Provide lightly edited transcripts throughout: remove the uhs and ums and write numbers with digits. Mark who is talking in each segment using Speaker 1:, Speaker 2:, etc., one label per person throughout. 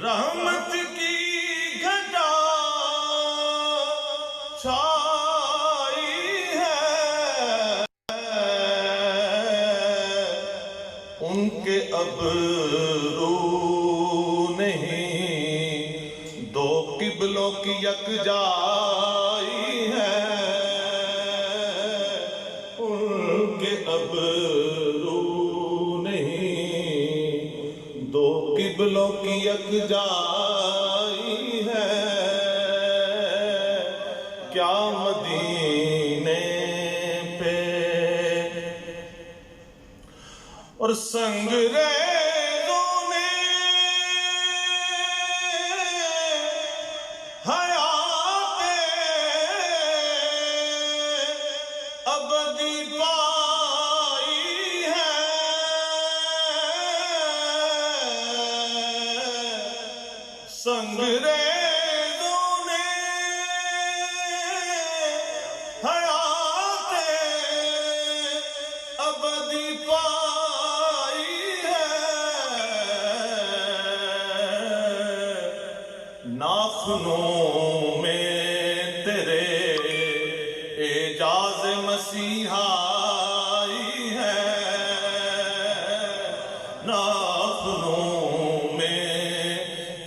Speaker 1: رحمت کی گھٹا چھائی ہے، ان کے ابرو نہیں، دو قبلوں کی یکجائی ہے، ان کے ابرو نہیں، دو قبلوں کی یکجائی ہے، کیا مدینے پہ اور سنگریزوں نے حیات ابدی پائی ہے، سنگریزوں نے حیات ابدی پائی ہے، ناخنوں میں تیرے اعجاز مسیحائی ہے، ناخنوں میں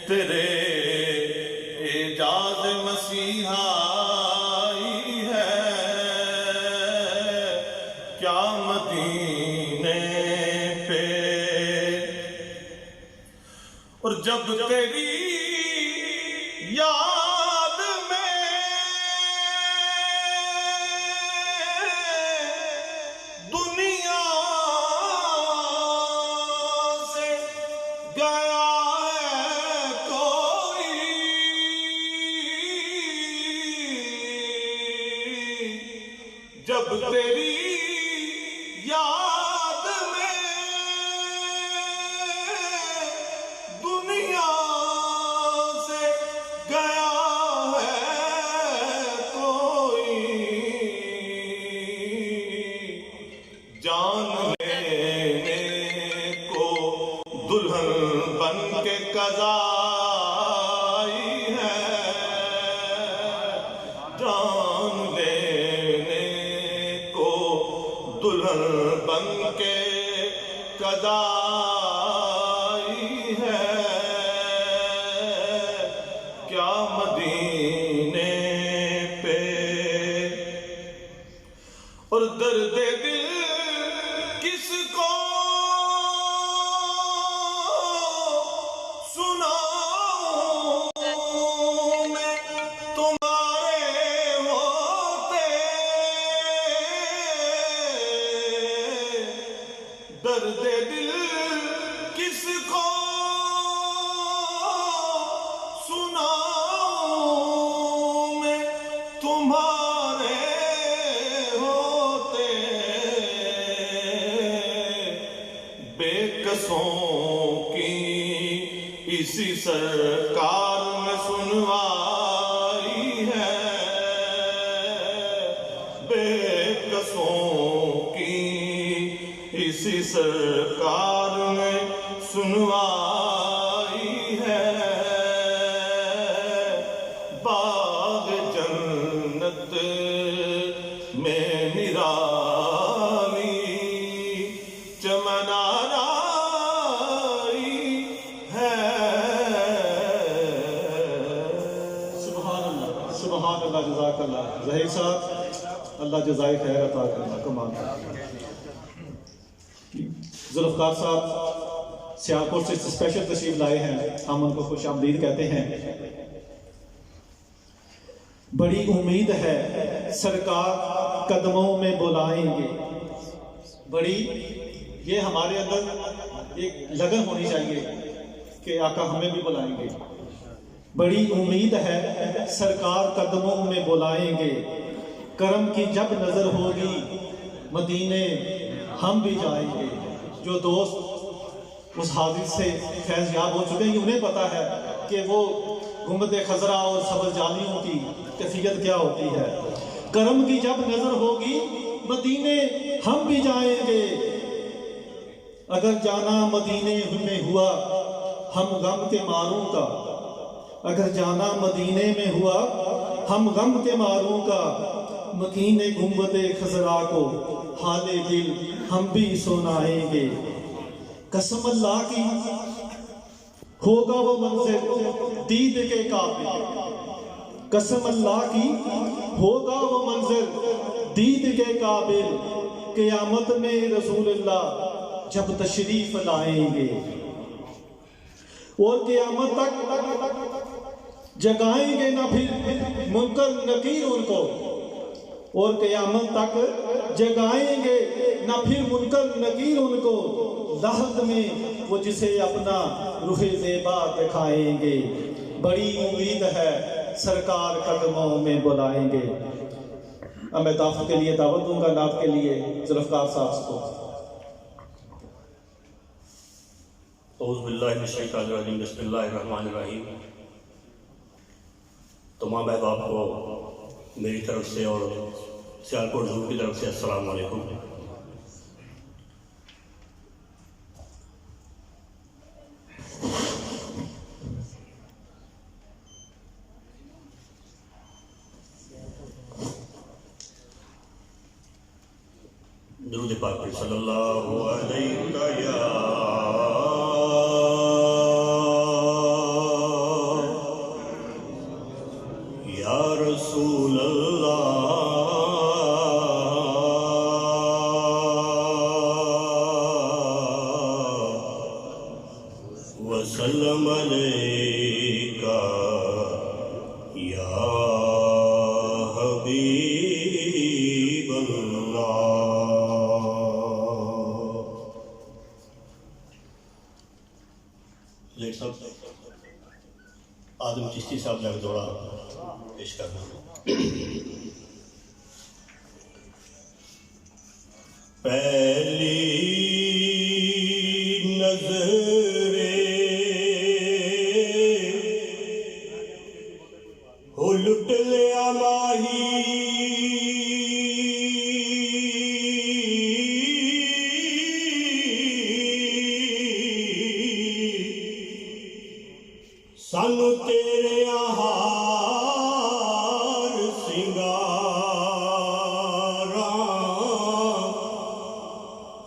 Speaker 1: تیرے اعجاز مسیحائی ہے، کیا مدینے پہ اور جب تیری یاد میں دنیا سے گیا ہے کوئی، جب تیری یاد میں دنیا سے گیا ہے کوئی، جان لینے کو دلہن بن کے قضائی ہے، جان لینے کو دلہن بن کے قضائی ہے، کیا مدینے پہ اور درد دل کس کو سناؤں میں تمہارے ہوتے، درد دل کس کو سناؤں میں تمہارے ہوتے، بے کسوں کی اسی سرکار میں سنوائی ہے، بے کسوں کی اسی سرکار میں سنوائی ہے، باغ جنت میں نرالی چمن آرائی ہے۔
Speaker 2: سبحان اللہ، سبحان اللہ، جزاک اللہ ظہیر صاحب، اللہ جزائے خیر عطا کرنا، کمال۔ ذوالفقار صاحب سیالکوٹ سے اسپیشل تشریف لائے ہیں، ہم ان کو خوش آمدید کہتے ہیں۔ بڑی امید ہے سرکار قدموں میں بلائیں گے، بڑی یہ ہمارے اندر ایک لگن ہونی چاہیے کہ آقا ہمیں بھی بلائیں گے، بڑی امید ہے سرکار قدموں میں بلائیں گے، کرم کی جب نظر ہوگی مدینے ہم بھی جائیں گے۔ جو دوست اس حادث سے فیض یاب ہو چکے ہیں انہیں پتا ہے کہ وہ گنبد خضرا اور سبز جالیوں کی کیفیت کیا ہوتی ہے۔ کرم کی جب نظر ہوگی مدینے ہم بھی جائیں گے، اگر جانا مدینے میں ہوا ہم غم کے ماروں کا، اگر جانا مدینے میں ہوا ہم غم کے ماروں کا، مکین گنبد خضرا کو حال دل ہم بھی سنائیں گے۔ قسم اللہ کی ہوگا وہ منظر دید کے قابل، قسم اللہ کی ہوگا وہ منظر دید کے قابل، قیامت میں رسول اللہ جب تشریف لائیں گے، اور قیامت تک جگائیں گے نہ پھر منکر نکیر ان کو، اور قیامت تک جگائیں گے نہ پھر منکر نکیر ان کو، لحظ میں وہ جسے اپنا روح زیبا دکھائیں گے، بڑی امید ہے سرکار قدموں میں بلائیں گے۔ اب میں دعوت کے لیے دعوت دوں گا، نعت کے لیے ذوالفقار صاحب کو۔
Speaker 3: اعوذ باللہ من الشیطان الرجیم، بسم اللہ الرحمن الرحیم۔ تمام احباب کو میری طرف سے اور سیالکوٹ زور کی طرف سے السلام علیکم۔ درود پاک پر صلی اللہ علیہ یا رسول اللہ وسلم علیکہ یا حبیب اللہ۔ لیٹ صاحب آدم چشتی صاحب نے دوڑا پیش کرنا۔ پہلی نظریں ہو لٹ لیا ماہی، سانو تیرے ہار سنگاراں،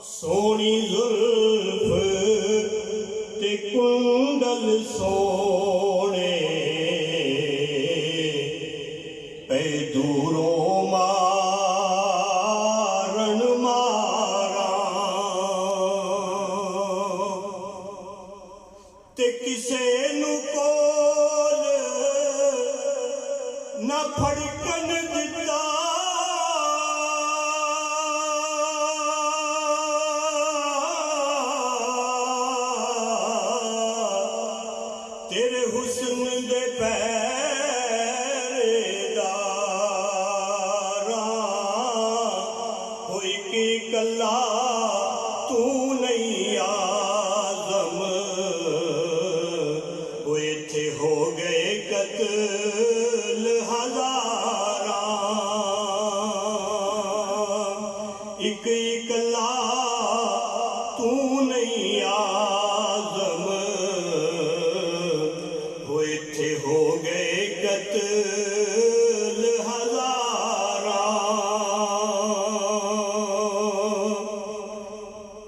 Speaker 3: سونی زلف تے کنڈل سونے، پہ دوروں مارن ماراں، تے کسے نو کول نہ پھڑکن دتا، تیرے حسن دے پہرے داراں، ہوئی کی کلا تو نہیں آزم، وہ ایتھے ہو گئے قتل ہزاراں، ایک اکلا تو نہیں آزم، وہ ایتھے ہو گئے قتل ہزاراں۔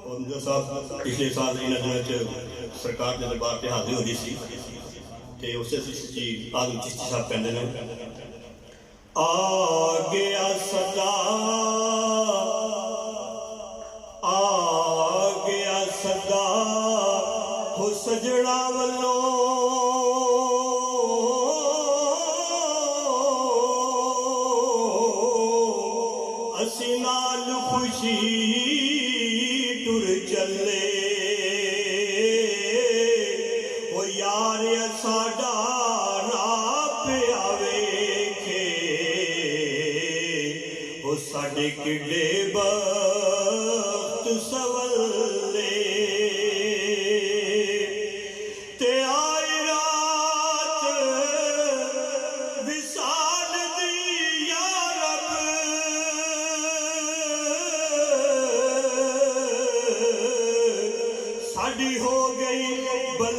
Speaker 3: اور جو صاحب پچھلے سال کی نظر سرکار کے دربار پہ حاضر ہوئی سی، تے اسے جی آدم چشتی صاحب کہندے نے، آ گیا صدا، آ گیا صدا ہو سجڑا والوں، اسی نال خوشی ٹر چلے، او یار ساڈا راہ پہ ویکھے، او ساڈے کڈے بخت سولے، تے آئی رات وصال دی یا رب، ساڈی ہو گئی بل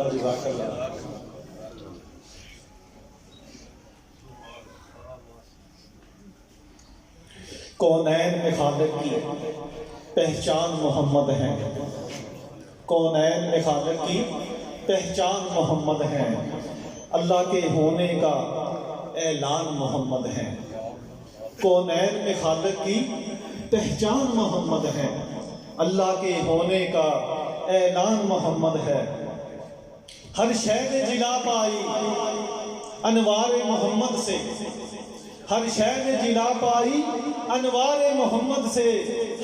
Speaker 2: اللہ جزاک اللہ. کونین میں خالق کی پہچان محمد ہے. کونین میں خالق کی پہچان محمد ہے. اللہ کے ہونے کا اعلان محمد ہے. کونین میں خالق کی پہچان محمد ہے. اللہ کے ہونے کا اعلان محمد ہے. ہر شے میں جلا پائی انوار محمد سے. ہر شے میں جلا پائی انوار محمد سے.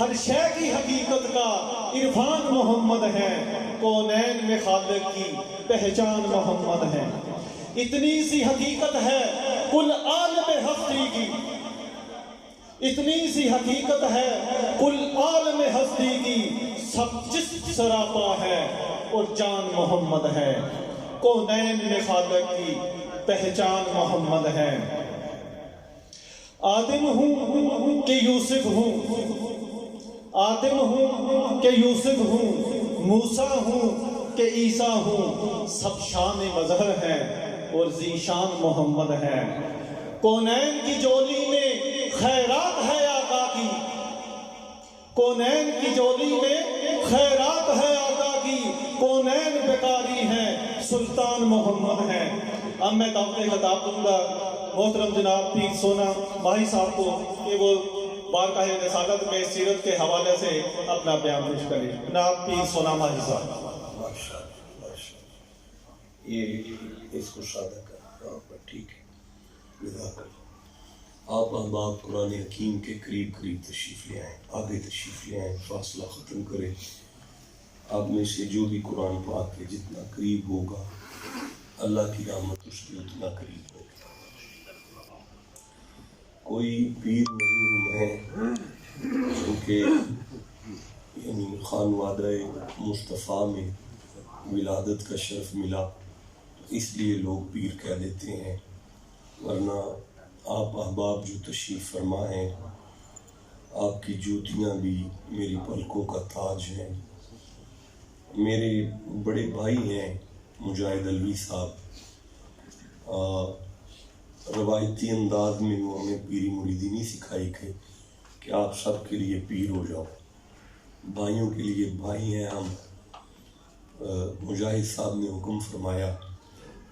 Speaker 2: ہر شے کی حقیقت کا عرفان محمد ہے. کونین میں خالق کی پہچان محمد ہے. اتنی سی حقیقت ہے کل عالم ہستی کی. اتنی سی حقیقت ہے کل عالم ہستی کی. سب جسم سراپا ہے اور جان محمد ہے. کونین میں خالق کی پہچان محمد ہے. آدم ہوں کہ یوسف ہوں. آدم ہوں کہ یوسف ہوں. موسیٰ ہوں کہ عیسیٰ ہوں. سب شان مظہر ہیں اور ذیشان محمد ہے. کونین کی جولی میں خیرات ہے آقا کی. کونین کی جولی میں خیرات ہے آقا کی. کونین بیکاری ہے سلطان محمد ہے. اب میں دعوت خطاب دوں گا محترم جناب پیر سونا ماہی صاحب کو کہ وہ بارگاہ رسالت میں سیرت کے حوالے سے اپنا بیان پیش کریں. جناب پیر سونا ماہی صاحب.
Speaker 4: یہ اس کو سادہ کر ٹھیک ہے. آپ احباب قرآن حکیم کے قریب قریب تشریف لے آئیں. آگے تشریف لے آئیں. فاصلہ ختم کریں. آپ میں سے جو بھی قرآن پاک کے جتنا قریب ہوگا اللہ کی رحمت اس کی اتنا قریب ہوگی. کوئی پیر نہیں ہوں میں کیونکہ یعنی خانوادہ مصطفیٰ میں ولادت کا شرف ملا اس لیے لوگ پیر کہہ دیتے ہیں. ورنہ آپ احباب جو تشریف فرما ہیں آپ کی جوتیاں بھی میری پلکوں کا تاج ہیں. میرے بڑے بھائی ہیں مجاہد علوی صاحب. روایتی انداز میں وہ ہمیں پیری مریدی نہیں سکھائی کہ آپ سب کے لیے پیر ہو جاؤ. بھائیوں کے لیے بھائی ہیں ہم. مجاہد صاحب نے حکم فرمایا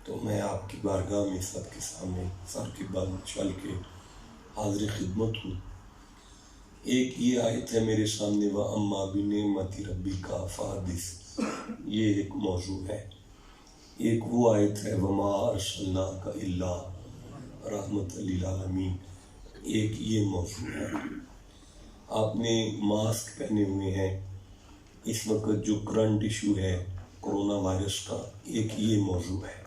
Speaker 4: تو میں آپ کی بارگاہ میں سب کے سامنے سر کے بل چل کے حاضر خدمت ہوں. ایک یہ آیت ہے میرے سامنے وَأَمَّا بِنِعْمَتِ رَبِّكَ فَحَدِّثْ. یہ ایک موضوع ہے. ایک وہ آیت ہے وَمَا أَرْسَلْنَاكَ إِلَّا رَحْمَةً لِلْعَالَمِينَ. ایک یہ موضوع ہے. آپ نے ماسک پہنے ہوئے ہیں. اس وقت جو کرنٹ ایشو ہے کرونا وائرس کا ایک یہ موضوع ہے.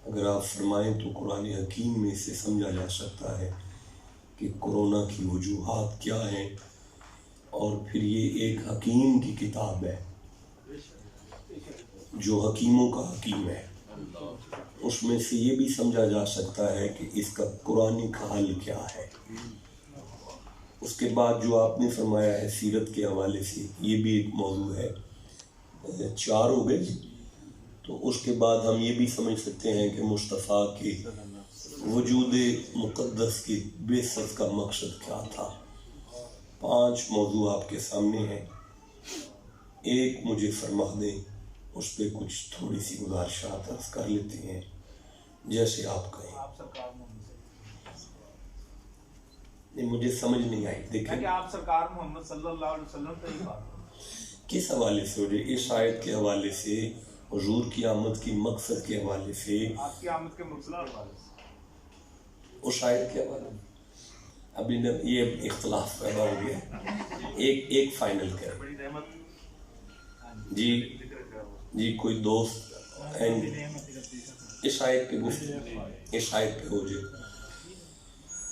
Speaker 4: اگر آپ فرمائیں تو قرآن حکیم میں سے سمجھا جا سکتا ہے کہ کرونا کی وجوہات کیا ہیں. اور پھر یہ ایک حکیم کی کتاب ہے جو حکیموں کا حکیم ہے. اس میں سے یہ بھی سمجھا جا سکتا ہے کہ اس کا قرآنی حل کیا ہے. اس کے بعد جو آپ نے فرمایا ہے سیرت کے حوالے سے یہ بھی ایک موضوع ہے. 4 ہو گئے. تو اس کے بعد ہم یہ بھی سمجھ سکتے ہیں کہ مصطفیٰ کے وجود مقدس کی بعثت کا مقصد کیا تھا. 5 موضوع آپ کے سامنے ہیں. ایک مجھے فرما دیں اس پہ کچھ تھوڑی سی گزارشات عرض کر لیتے ہیں جیسے آپ کہیں. نہیں مجھے سمجھ نہیں آئی. دیکھیں
Speaker 5: کہ آپ سرکار محمد صلی اللہ علیہ وسلم سے ہی بات
Speaker 4: کس حوالے سے ہو جائے. اس آیت کے حوالے سے حضور کی آمد کی مقصد کے حوالے سے
Speaker 5: آپ کی آمد کے مقصد کے حوالے سے
Speaker 4: اس آیت کے حوالے سے ابھی یہ اختلاف پیدا ہو گیا. ایک فائنل کریں. جی کوئی دوست اس آیت پہ گفتگو اس آیت پہ ہو جائے.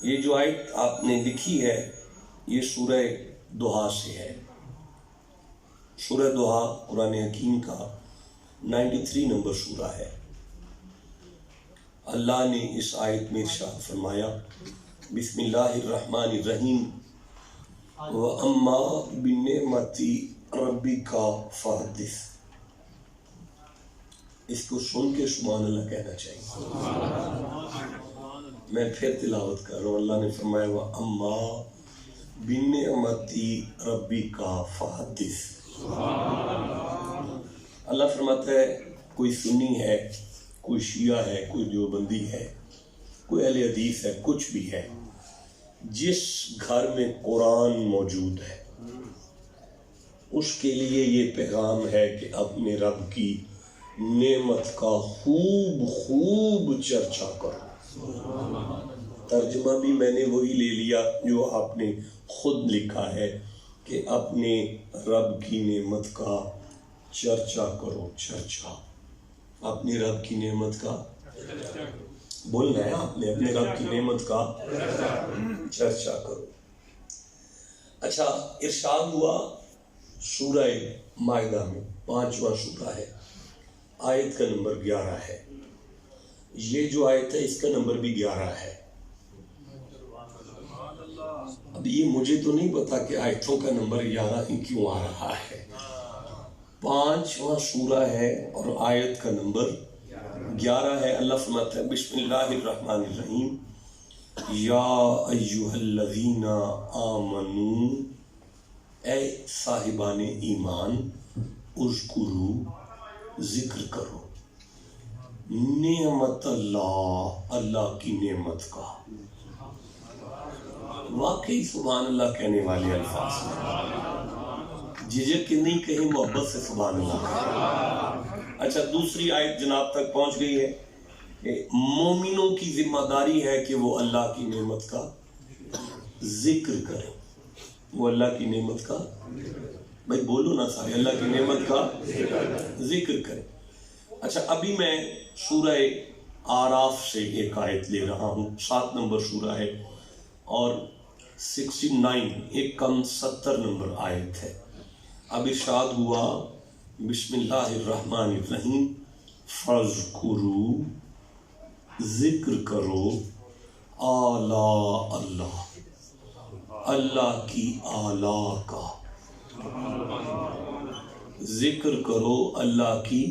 Speaker 4: یہ جو آیت آپ نے لکھی ہے یہ سورہ دوحہ سے ہے. سورہ دوحہ قرآن حکیم کا 93 نمبر سورہ ہے. اللہ نے اس آیت میں ارشاد فرمایا بسم اللہ الرحمن الرحیم وَأَمَّا بِنِعْمَةِ رَبِّكَ فَحَدِّثْ. اس کو سن کے سبحان اللہ کہنا چاہیے. میں پھر تلاوت کر رہا ہوں. اللہ نے فرمایا وَأَمَّا بِنِعْمَتِ رَبِّكَ فَحَدِّثْ. اللہ فرماتا ہے کوئی سنی ہے، کوئی شیعہ ہے، کوئی دیوبندی ہے، کوئی اہل حدیث ہے، کچھ بھی ہے، جس گھر میں قرآن موجود ہے اس کے لیے یہ پیغام ہے کہ اپنے رب کی نعمت کا خوب خوب چرچا کرو. ترجمہ بھی میں نے وہی لے لیا جو آپ نے خود لکھا ہے کہ اپنے رب کی نعمت کا چرچا کرو. چرچا اپنے رب کی نعمت کا بولنا ہے، آپ نے اپنے رب کی نعمت کا چرچا کرو. اچھا، ارشاد ہوا سورہ مائدہ میں 5واں سورہ ہے، آیت کا نمبر 11 ہے. یہ جو آیت ہے اس کا نمبر بھی 11 ہے. اب یہ مجھے تو نہیں پتا کہ آیتوں کا نمبر 11 ہی کیوں آ رہا ہے. 5واں سورہ ہے اور آیت کا نمبر 11 ہے. اللہ فرماتا ہے بسم اللہ الرحمن الرحیم یا ایہا الذین آمنو، اے صاحبان ایمان، اذکرو، ذکر کرو، نعمت اللہ، اللہ کی نعمت کا. واقعی سبحان اللہ کہنے والے الفاظ ہیں، جھجک کے نہیں کہیں، محبت سے سبحان اللہ کہیں. اچھا، دوسری آیت جناب تک پہنچ گئی ہے کہ مومنوں کی ذمہ داری ہے کہ وہ اللہ کی نعمت کا ذکر کریں. وہ اللہ کی نعمت کا، بھائی بولو نا سارے، اللہ کی نعمت کا ذکر کریں. اچھا، ابھی میں سورہ آراف سے ایک آیت لے رہا ہوں، 7 نمبر سورہ ہے اور 69 ایک کم 70 نمبر آیت ہے. اب ارشاد ہوا بسم اللہ الرحمن الرحیم فَاذْكُرُوا، ذکر کرو، آلاء اللہ، اللہ کی آلاء کا. ذکر کرو اللہ کی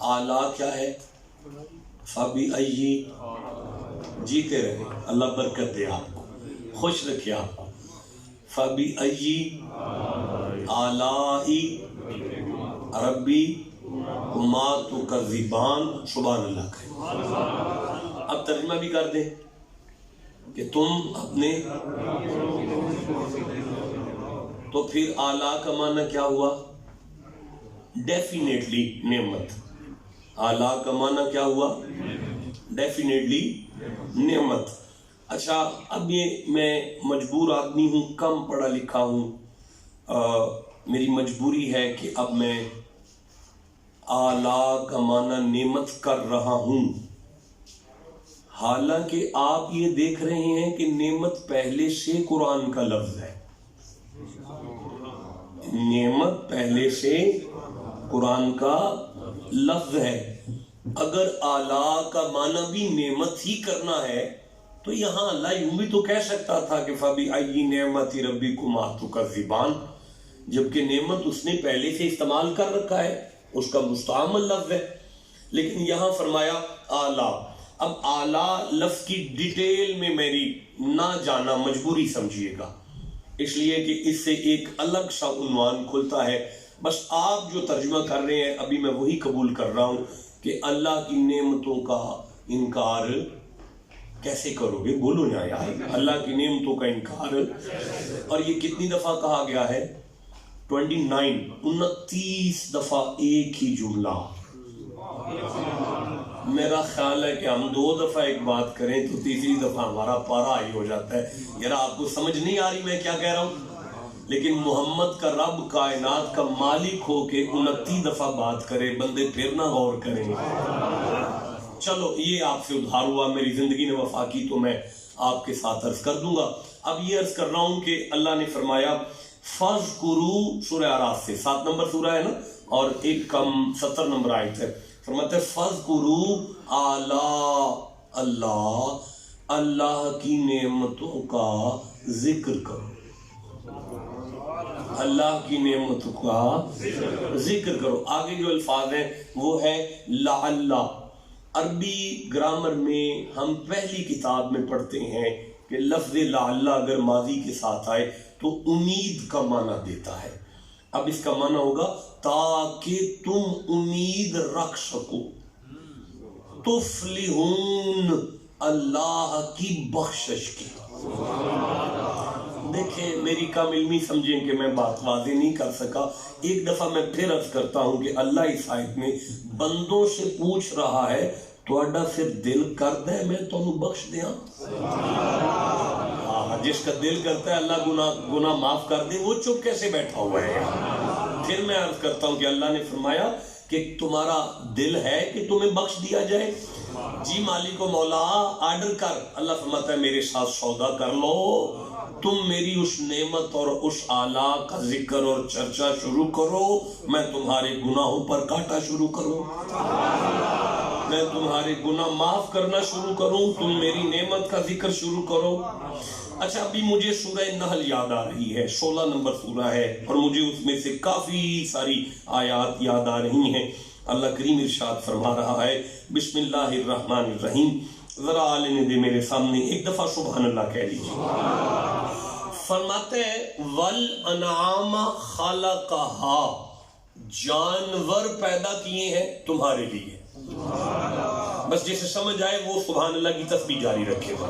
Speaker 4: آلاء. کیا ہے؟ فَبِأَيِّ، جیتے رہے، اللہ برکت دے آپ کو، خوش رکھے آپ کو. فَبِأَيِّ آلَاءِ رَبِّكُمَا تُكَذِّبَانِ. سبحان اللہ کہیں. اب ترجمہ بھی کر دیں کہ تم اپنے، تو پھر آلہ کا معنی کیا ہوا؟ ڈیفینیٹلی نعمت. آلہ کا معنی کیا ہوا؟ ڈیفینیٹلی نعمت. اچھا، اب یہ میں مجبور آدمی ہوں، کم پڑھا لکھا ہوں، میری مجبوری ہے کہ اب میں آلہ کا معنی نعمت کر رہا ہوں. حالانکہ آپ یہ دیکھ رہے ہیں کہ نعمت پہلے سے قرآن کا لفظ ہے. نعمت پہلے سے قرآن کا لفظ ہے. اگر آلہ کا معنی بھی نعمت ہی کرنا ہے تو یہاں اللہ یوں بھی تو کہہ سکتا تھا کہ فَبِأَيِّ نِعْمَتِ رَبِّكُمَا تُكَذِّبَانِ، جبکہ نعمت اس نے پہلے سے استعمال کر رکھا ہے، اس کا مستعمل لفظ ہے. لیکن یہاں فرمایا آلہ. اب آلہ لفظ کی ڈیٹیل میں میری نہ جانا مجبوری سمجھیے گا، اس لیے کہ اس سے ایک الگ سا عنوان کھلتا ہے. بس آپ جو ترجمہ کر رہے ہیں ابھی میں وہی قبول کر رہا ہوں کہ اللہ کی نعمتوں کا انکار کیسے کرو گے؟ بولو نا یار، اللہ کی نعمتوں کا انکار. اور یہ کتنی دفعہ کہا گیا ہے؟ 29 دفعہ ایک ہی جملہ. میرا خیال ہے کہ ہم 2 دفعہ ایک بات کریں تو تیسری دفعہ ہمارا پارا ہی ہو جاتا ہے. یار آپ کو سمجھ نہیں آ رہی میں کیا کہہ رہا ہوں؟ لیکن محمد کا رب کائنات کا مالک ہو کے 29 دفعہ بات کرے، بندے پھر نہ غور کریں. چلو یہ آپ سے ادھار ہوا، میری زندگی نے وفا کی تو میں آپ کے ساتھ عرض کر دوں گا. اب یہ عرض کر رہا ہوں کہ اللہ نے فرمایا فَاذْكُرُوا، سورہ اعراف سے 7 نمبر سورہ ہے نا، اور ایک کم 70 نمبر آیت ہے. فرماتے ہیں فَاذْكُرُوا آلاء اللہ، اللہ کی نعمتوں کا ذکر کرو. اللہ کی نعمتوں کا ذکر کرو. آگے جو الفاظ ہیں وہ ہے لعل. عربی گرامر میں ہم پہلی کتاب میں پڑھتے ہیں کہ لفظ لعل اگر ماضی کے ساتھ آئے تو امید کا معنی دیتا ہے. اب اس کا معنی ہوگا تاکہ تم امید رکھ سکو. تفلحون اللہ کی بخشش کی. دیکھیں میری کم علمی سمجھیں کہ میں بات واضح نہیں کر سکا. ایک دفعہ میں پھر عرض کرتا ہوں کہ اللہ اس آیت میں بندوں سے پوچھ رہا ہے تہاڈا پھر دل کردا ہے میں تانوں بخش دیاں. جس کا دل کرتا ہے اللہ گناہ معاف کر دے وہ چپ کیسے بیٹھا ہوا ہے. پھر میں عرض کرتا ہوں کہ اللہ نے فرمایا کہ تمہارا دل ہے کہ تمہیں بخش دیا جائے. جی مالک و مولا آرڈر کر. اللہ فرماتا ہے میرے ساتھ سودا کر لو. تم میری اس نعمت اور اس آلہ کا ذکر اور چرچا شروع کرو. میں تمہارے گناہوں پر کاٹا شروع کروں. میں تمہارے گناہ معاف کرنا شروع کروں. تم میری نعمت کا ذکر شروع کرو. اچھا ابھی مجھے سورہ نحل یاد آ رہی ہے. 16 نمبر سورہ ہے اور مجھے اس میں سے کافی ساری آیات یاد آ رہی ہیں. اللہ کریم ارشاد فرما رہا ہے بسم اللہ الرحمن الرحیم. ذرا آلے دے میرے سامنے ایک دفعہ سبحان اللہ کہہ لیجیے. فرماتے ہیں والانعام خلقہا. جانور پیدا کیے ہیں تمہارے لیے. بس جیسے سمجھ آئے وہ سبحان اللہ کی تسبیح جاری رکھے گا.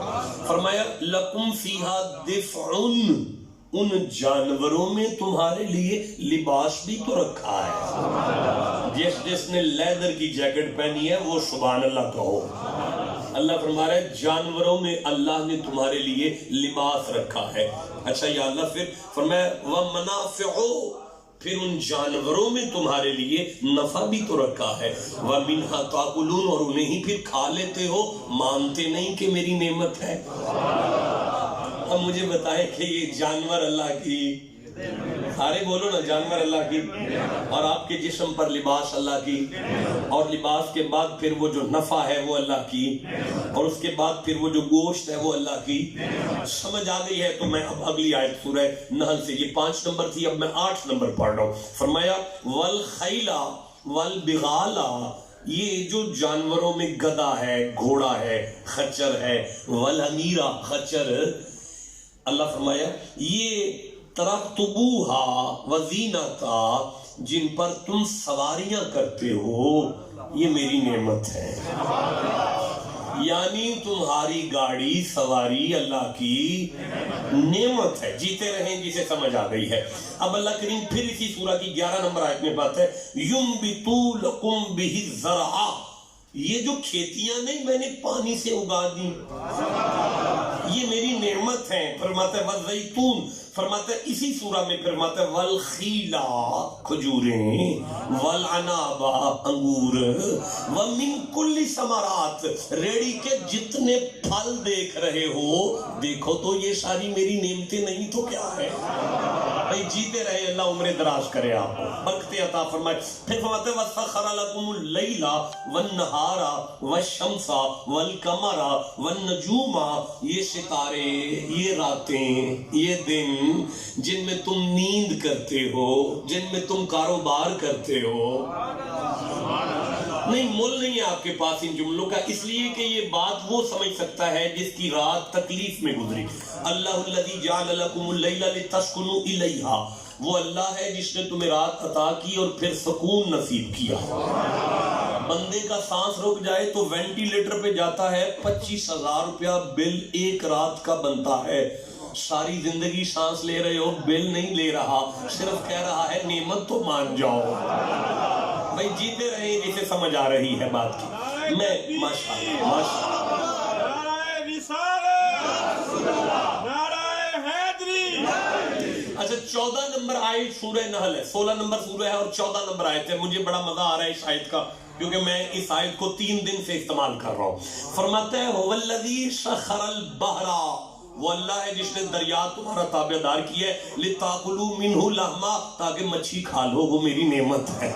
Speaker 4: فرمایا لکم فیہا دفعن. ان جانوروں میں تمہارے لیے لباس بھی تو رکھا ہے. جس نے لیدر کی جیکٹ پہنی ہے وہ سبحان اللہ کہو. اللہ فرما رہا ہے جانوروں میں اللہ نے تمہارے لیے لباس رکھا ہے. اچھا یا اللہ پھر فرمایا وَمَنَافِعُ. پھر ان جانوروں میں تمہارے لیے نفع بھی تو رکھا ہے. وَمِنْهَا تَأْكُلُونَ. اور انہیں ہی پھر کھا لیتے ہو. مانتے نہیں کہ میری نعمت ہے. اب مجھے بتائیں کہ یہ جانور اللہ کی سارے بولو نا جانور اللہ کی اور آپ کے جسم پر لباس اللہ کی اور لباس کے بعد پھر وہ جو نفع ہے وہ اللہ کی اور اس کے بعد پھر وہ جو گوشت ہے وہ اللہ کی. سمجھ آ گئی ہے تو میں اب اگلی آیت سورہ نحل سے یہ 5 نمبر تھی اب میں 8 نمبر پڑھ رہا ہوں. فرمایا والخیلا والبغالا. یہ جو جانوروں میں گدھا ہے گھوڑا ہے خچر ہے والحمیرا خچر. اللہ فرمایا یہ ترکتبوہا وزینتا جن پر تم سواریاں کرتے ہو یہ میری نعمت ہے. یعنی تمہاری گاڑی سواری اللہ کی نعمت ہے. جیتے رہیں جسے سمجھ آ گئی ہے. اب اللہ کریم پھر اسی سورہ کی 11 نمبر آیت میں بات ہے یُنبِتُ لَكُمْ بِهِ الزَّرْعَ. یہ جو کھیتیاں نہیں میں نے پانی سے اگا دی یہ میری نعمت ہے. فرماتا ہے والزیتون. فرماتا ہے اسی سورہ میں فرماتا ہے والخیلا کھجوریں والعنابا انگور ومن کل ثمرات. ریڑی کے جتنے پھل دیکھ رہے ہو دیکھو تو یہ ساری میری نعمتیں نہیں تو کیا ہے. بھائی جیتے رہے اللہ عمر دراز کرے آپ کو برکت عطا فرمائے. پھر فرماتا ہے وَسَخَّرَ لَكُمُ اللَّيْلَ وَالنَّهَارَ وَالشَّمْسَ وَالْقَمَرَ وَالنُّجُومَ. یہ ستارے یہ راتیں یہ دن جن میں تم نیند کرتے ہو جن میں تم کاروبار کرتے ہو. نہیں مول نہیں ہے آپ کے پاس ان جملوں کا اس لیے کہ یہ بات وہ سمجھ سکتا ہے جس کی رات تکلیف میں گزری. اللہ الذی جعل لکم اللیل لتسکنوا الیہا. وہ اللہ ہے جس نے تمہیں رات عطا کی اور پھر سکون نصیب کیا. بندے کا سانس رک جائے تو وینٹیلیٹر پہ جاتا ہے 25,000 روپیہ بل ایک رات کا بنتا ہے. ساری زندگی سانس لے رہے ہو بل نہیں لے رہا صرف کہہ رہا ہے نعمت تو مان جاؤ. بھائی جیتے رہے جسے سمجھ آ رہی ہے بات کی. میں ماشاءاللہ اچھا 14 نمبر آیت سورہ نحل ہے. 16 نمبر سورہ ہے اور 14 نمبر آیت ہے. مجھے بڑا مزہ آ رہا ہے اس آیت کا کیونکہ میں اس آیت کو 3 دن سے استعمال کر رہا ہوں. فرماتا ہے هو الذی سخر البحر. وہ اللہ ہے جس نے دریا تمہارا تابع دار کیا ہے لِتَأْكُلُوا مِنْهُ لَحْمًا تاکہ مچھی کھا لو. وہ میری نعمت ہے.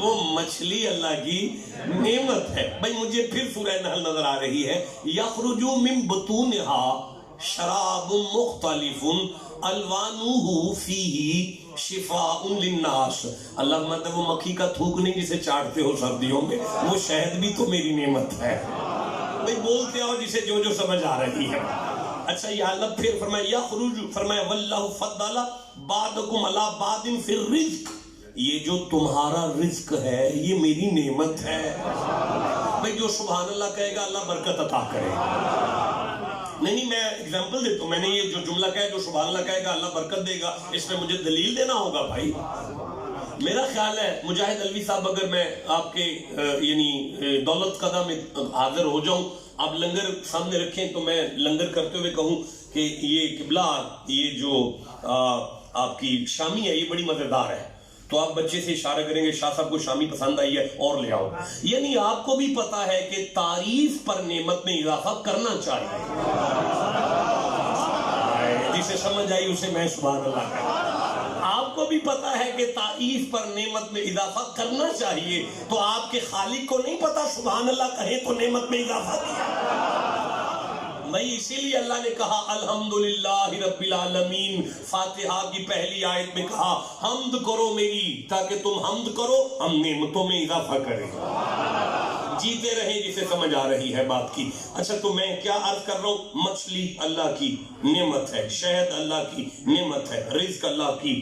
Speaker 4: وہ مچھلی اللہ کی نعمت ہے. بھائی مجھے پھر سورہ نحل نظر آ رہی ہے يَخْرُجُ مِن بُطُونِهَا شراب مختلف الوانوہ فیہ شفاء للناس. اللہ فرماتا ہے وہ مکھی کا تھوک نہیں جسے چاٹتے ہو سردیوں میں، وہ شہد بھی تو میری نعمت ہے. بھئی بولتے ہو جسے جو جو سمجھ آ رہی ہے. اچھا یا اللہ پھر فرمایا یخرج، فرمایا واللہ فضل بعضکم علی بعض فی الرزق، یہ جو تمہارا رزق ہے یہ میری نعمت ہے. بھئی جو سبحان اللہ کہے گا اللہ برکت عطا کرے. نہیں میں ایگزامپل دیتا ہوں، میں نے یہ جو جملہ کہا ہے جو سبحان اللہ کہے گا اللہ برکت دے گا، اس میں مجھے دلیل دینا ہوگا بھائی. میرا خیال ہے مجاہد علوی صاحب اگر میں آپ کے یعنی دولت قدہ میں حاضر ہو جاؤں، آپ لنگر سامنے رکھیں تو میں لنگر کرتے ہوئے کہوں کہ یہ قبلہ یہ جو آپ کی شامی ہے یہ بڑی مزیدار ہے، تو آپ بچے سے اشارہ کریں گے شاہ صاحب کو شامی پسند آئی ہے اور لے آؤ. یعنی آپ کو بھی پتا ہے کہ تعریف پر نعمت میں اضافہ کرنا چاہیے. جسے سمجھ آئی اسے میں سبحان اللہ کہتا. آپ کو بھی پتا ہے کہ تعریف پر نعمت میں اضافہ کرنا چاہیے، تو آپ کے خالق کو نہیں پتا سبحان اللہ کہیں تو نعمت میں اضافہ کیا. بھائی اسی لیے اللہ نے کہا الحمدللہ رب العالمین، فاتحہ کی پہلی آیت میں کہا حمد کرو میری، تاکہ تم حمد کرو ہم نعمتوں میں اضافہ کریں. جیتے رہیں جسے سمجھ آ رہی ہے بات کی. اچھا تو میں کیا عرض کر رہا ہوں، مچھلی اللہ کی نعمت ہے، شہد اللہ کی نعمت ہے، رزق اللہ کی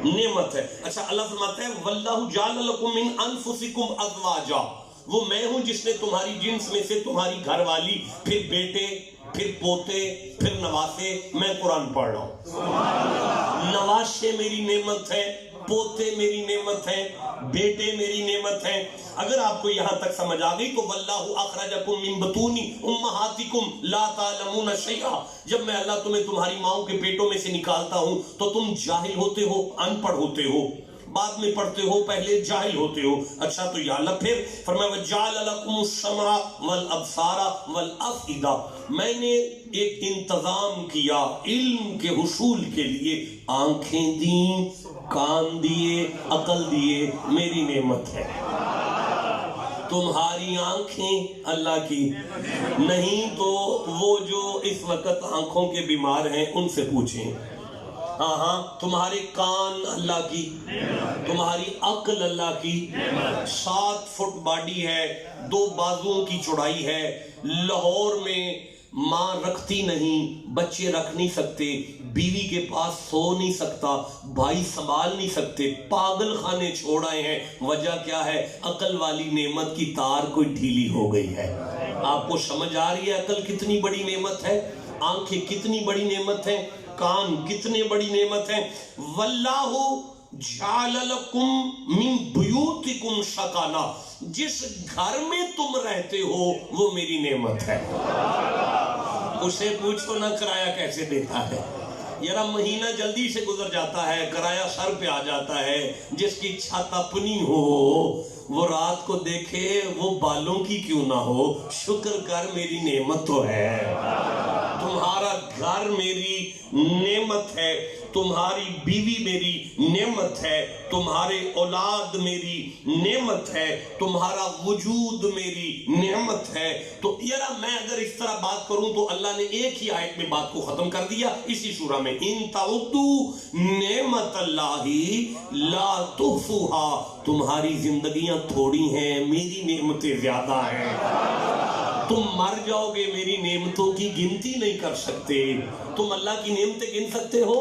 Speaker 4: نعمت ہے. اچھا اللہ فرماتا ہے واللہ جعل لکم من انفسکم ازواجا، وہ میں ہوں جس نے تمہاری جنس میں سے تمہاری گھر والی، پھر بیٹے، پھر پوتے، پھر نواسے. میں قرآن پڑھ رہا ہوں. نواسے میری نعمت ہے، پوتے میری نعمت ہیں، بیٹے میری نعمت ہیں. اگر آپ کو یہاں تک سمجھ آ گئی تو واللہ اخرجکم من بطون امہاتکم لا تعلمون شیئا، جب میں اللہ تمہیں تمہاری ماؤں کے پیٹوں میں سے نکالتا ہوں تو تم جاہل ہوتے ہو، ان پڑھ ہوتے ہو، بعد میں پڑھتے ہو، پہلے جاہل ہوتے ہو. اچھا تو یا اللہ پھر فرمایا وجعل لکم السمع والابصار والافئدہ، میں نے ایک انتظام کیا علم کے حصول کے لیے، آنکھیں دیں، کان دیے، عقل دیے، میری نعمت ہے. تمہاری آنکھیں اللہ کی نہیں تو وہ جو اس وقت آنکھوں کے بیمار ہیں ان سے پوچھیں. ہاں تمہارے کان اللہ کی، تمہاری عقل اللہ کی. 7 فٹ باڈی ہے، 2 بازوؤں کی چوڑائی ہے. لاہور میں ماں رکھتی نہیں، بچے رکھ نہیں سکتے، بیوی کے پاس سو نہیں سکتا، بھائی سنبھال نہیں سکتے، پاگل خانے چھوڑ آئے ہیں. وجہ کیا ہے؟ عقل والی نعمت کی تار کوئی ڈھیلی ہو گئی ہے. آپ کو سمجھ آ رہی ہے عقل کتنی بڑی نعمت ہے، آنکھیں کتنی بڑی نعمت ہیں، کان کتنے بڑی نعمت ہیں. واللہ جعل لکم من بیوتکم سکنا، جس گھر میں تم رہتے ہو وہ میری نعمت ہے. اسے پوچھو نا کرایہ کیسے دیتا ہے. یارا مہینہ جلدی سے گزر جاتا ہے، کرایہ سر پہ آ جاتا ہے. جس کی چھت اپنی ہو وہ رات کو دیکھے وہ بالوں کی کیوں نہ ہو، شکر کر میری نعمت تو ہے. تمہارا گھر میری نعمت ہے، تمہاری بیوی میری نعمت ہے، تمہارے اولاد میری نعمت ہے، تمہارا وجود میری نعمت ہے. تو یارا میں اگر اس طرح بات کروں تو اللہ نے ایک ہی آیت میں بات کو ختم کر دیا اسی سورہ میں، ان تعدوا نعمت اللہ لا تحصوها، تمہاری زندگیاں تھوڑی ہیں، میری نعمتیں زیادہ ہیں. تم مر جاؤ گے، میری نعمتوں کی گنتی نہیں کر سکتے. تم اللہ کی نعمتیں گن سکتے ہو؟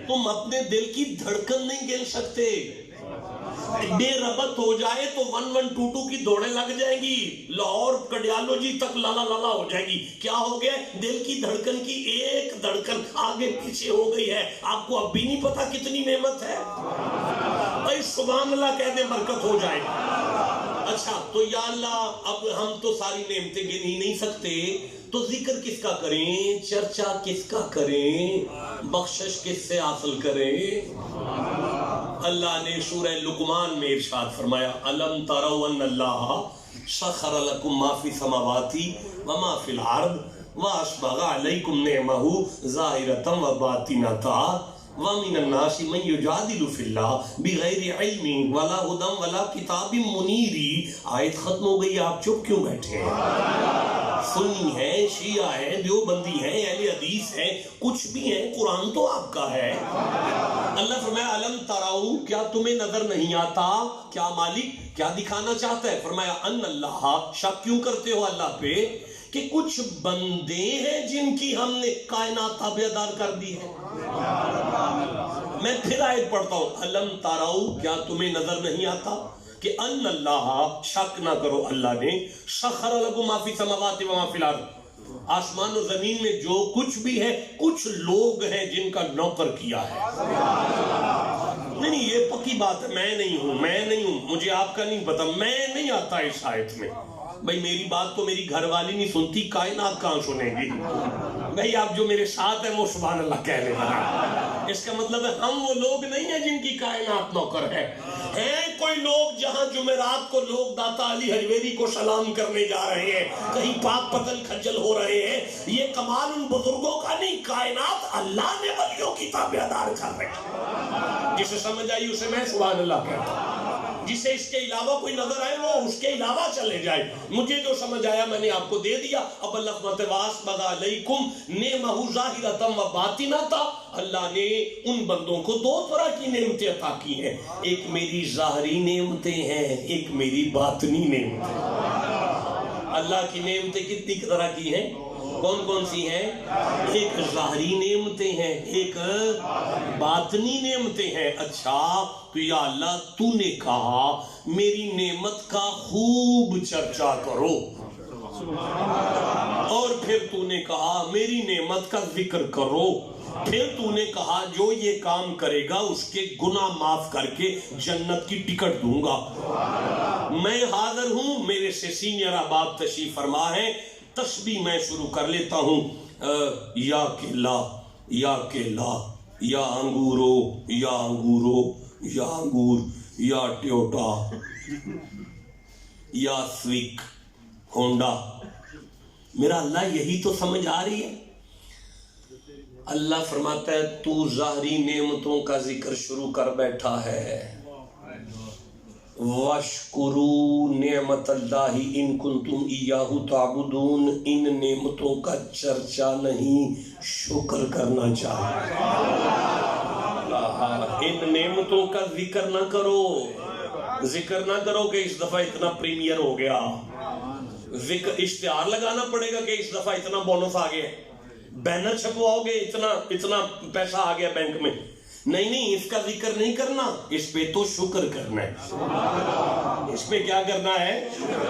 Speaker 4: تم اپنے دل کی دھڑکن نہیں گن سکتے. بے ربط ہو جائے تو 1122 کی دوڑیں لگ جائیں گی، لاہور کڈیالوجی تک لالا لالا ہو جائے گی. کیا ہو گیا؟ دل کی دھڑکن کی ایک دھڑکن آگے پیچھے ہو گئی ہے. آپ کو اب بھی نہیں پتا کتنی نعمت ہے. بھائی سبحان اللہ کہہ دیں برکت ہو جائے. اچھا تو یا اللہ اب ہم تو ساری نعمتیں گن ہی نہیں سکتے، تو ذکر کس کا کریں، چرچا کس کا کریں، بخشش کس سے حاصل کریں؟ اللہ نے سورہ لقمان میں ارشاد فرمایا الم تروا ان اللہ سخر لکم ما فی السماوات وما فی الارض واسبغ علیکم نعمہ ظاہرۃ وباطنۃ. وَمِنَ النَّاسِ مَن يُجَادِلُ فِي اللَّهِ بِغَيْرِ عِلْمٍ وَلَا هُدًى وَلَا كِتَابٍ مُنِيرٍ. آیت ختم ہو گئی، آپ چپ کیوں بیٹھے ہیں؟ سنی ہیں، شیعہ ہیں، دیوبندی ہیں، اہل حدیث ہیں، کچھ بھی ہیں، قرآن تو آپ کا ہے. اللہ فرمایا الم تراؤ، کیا تمہیں نظر نہیں آتا؟ کیا مالک کیا دکھانا چاہتا ہے؟ فرمایا ان اللہ، شک کیوں کرتے ہو اللہ پہ کہ کچھ بندے ہیں جن کی ہم نے کائنات تابعدار کر دی ہے. میں پھر آیت پڑھتا ہوں، الم تراؤ، کیا تمہیں نظر نہیں آتا کہ ان اللہ، شک نہ کرو اللہ نے، سخر لکم ما فی السماوات و ما فی الارض، آسمان و زمین میں جو کچھ بھی ہے کچھ لوگ ہیں جن کا نوکر کیا ہے. نہیں یہ پکی بات ہے، میں نہیں ہوں، مجھے آپ کا نہیں پتا، میں نہیں آتا اس آیت میں. بھئی میری بات تو میری گھر والی نہیں سنتی، کائنات کہاں سنیں گی؟ بھئی آپ جو میرے ساتھ ہیں وہ سبحان اللہ کہنے لگا. اس کا مطلب ہے ہم وہ لوگ نہیں ہیں جن کی کائنات نوکر ہے. ہیں کوئی لوگ جہاں جمعرات کو لوگ داتا علی حجویری کو سلام کرنے جا رہے ہیں، کہیں پاک پتن کھجل ہو رہے ہیں. یہ کمال ان بزرگوں کا نہیں، کائنات اللہ نے ولیوں کی تابعدار کر رکھی. جسے سمجھ آئی اسے میں سبحان اللہ کہتا ہوں، جسے اس کے علاوہ کوئی نظر آئے وہ اس کے علاوہ چلے جائے. مجھے جو سمجھ آیا میں نے آپ کو دے دیا. اب اللہ وَاسْبَغَ عَلَيْكُمْ نِعْمَهُ ظَاهِرَةً وَبَاطِنَةً، اللہ نے ان بندوں کو دو طرح کی نعمتیں عطا کی ہیں، ایک میری ظاہری نعمتیں ہیں، ایک میری باطنی نعمتیں. اللہ کی نعمتیں کتنی طرح کی ہیں؟ کون کون سی ہیں؟ ایک ظاہری نعمتیں ہیں، ایک باطنی نعمتیں ہیں. اچھا تو یا اللہ تو نے کہا میری نعمت کا خوب چرچا کرو، اور پھر تو نے کہا میری نعمت کا ذکر کرو، پھر تو نے کہا جو یہ کام کرے گا اس کے گناہ معاف کر کے جنت کی ٹکٹ دوں گا. میں حاضر ہوں، میرے سے سینئر احباب تشریف فرما ہے. تسبیح میں شروع کر لیتا ہوں. یا کلا، یا کلا، یا انگورو، یا انگورو، یا انگور، یا ٹیوٹا، یا سویک، ہونڈا. میرا اللہ یہی تو سمجھ آ رہی ہے. اللہ فرماتا ہے تو ظاہری نعمتوں کا ذکر شروع کر بیٹھا ہے. وَاشْكُرُوا نِعْمَةَ اللَّهِ إِن كُنتُمْ إِيَّاهُ تَعْبُدُونَ. ان نعمتوں کا چرچا نہیں، شکر کرنا چاہیے. ان نعمتوں کا ذکر نہ کرو، ذکر نہ کرو کہ اس دفعہ اتنا پریمیئر ہو گیا. ذکر اشتہار لگانا پڑے گا کہ اس دفعہ اتنا بونس آ گیا، بینر چھپواؤ گے اتنا پیسہ آ گیا بینک میں. نہیں، اس کا ذکر نہیں کرنا، اس پہ تو شکر کرنا ہے. اس پہ کیا کرنا ہے؟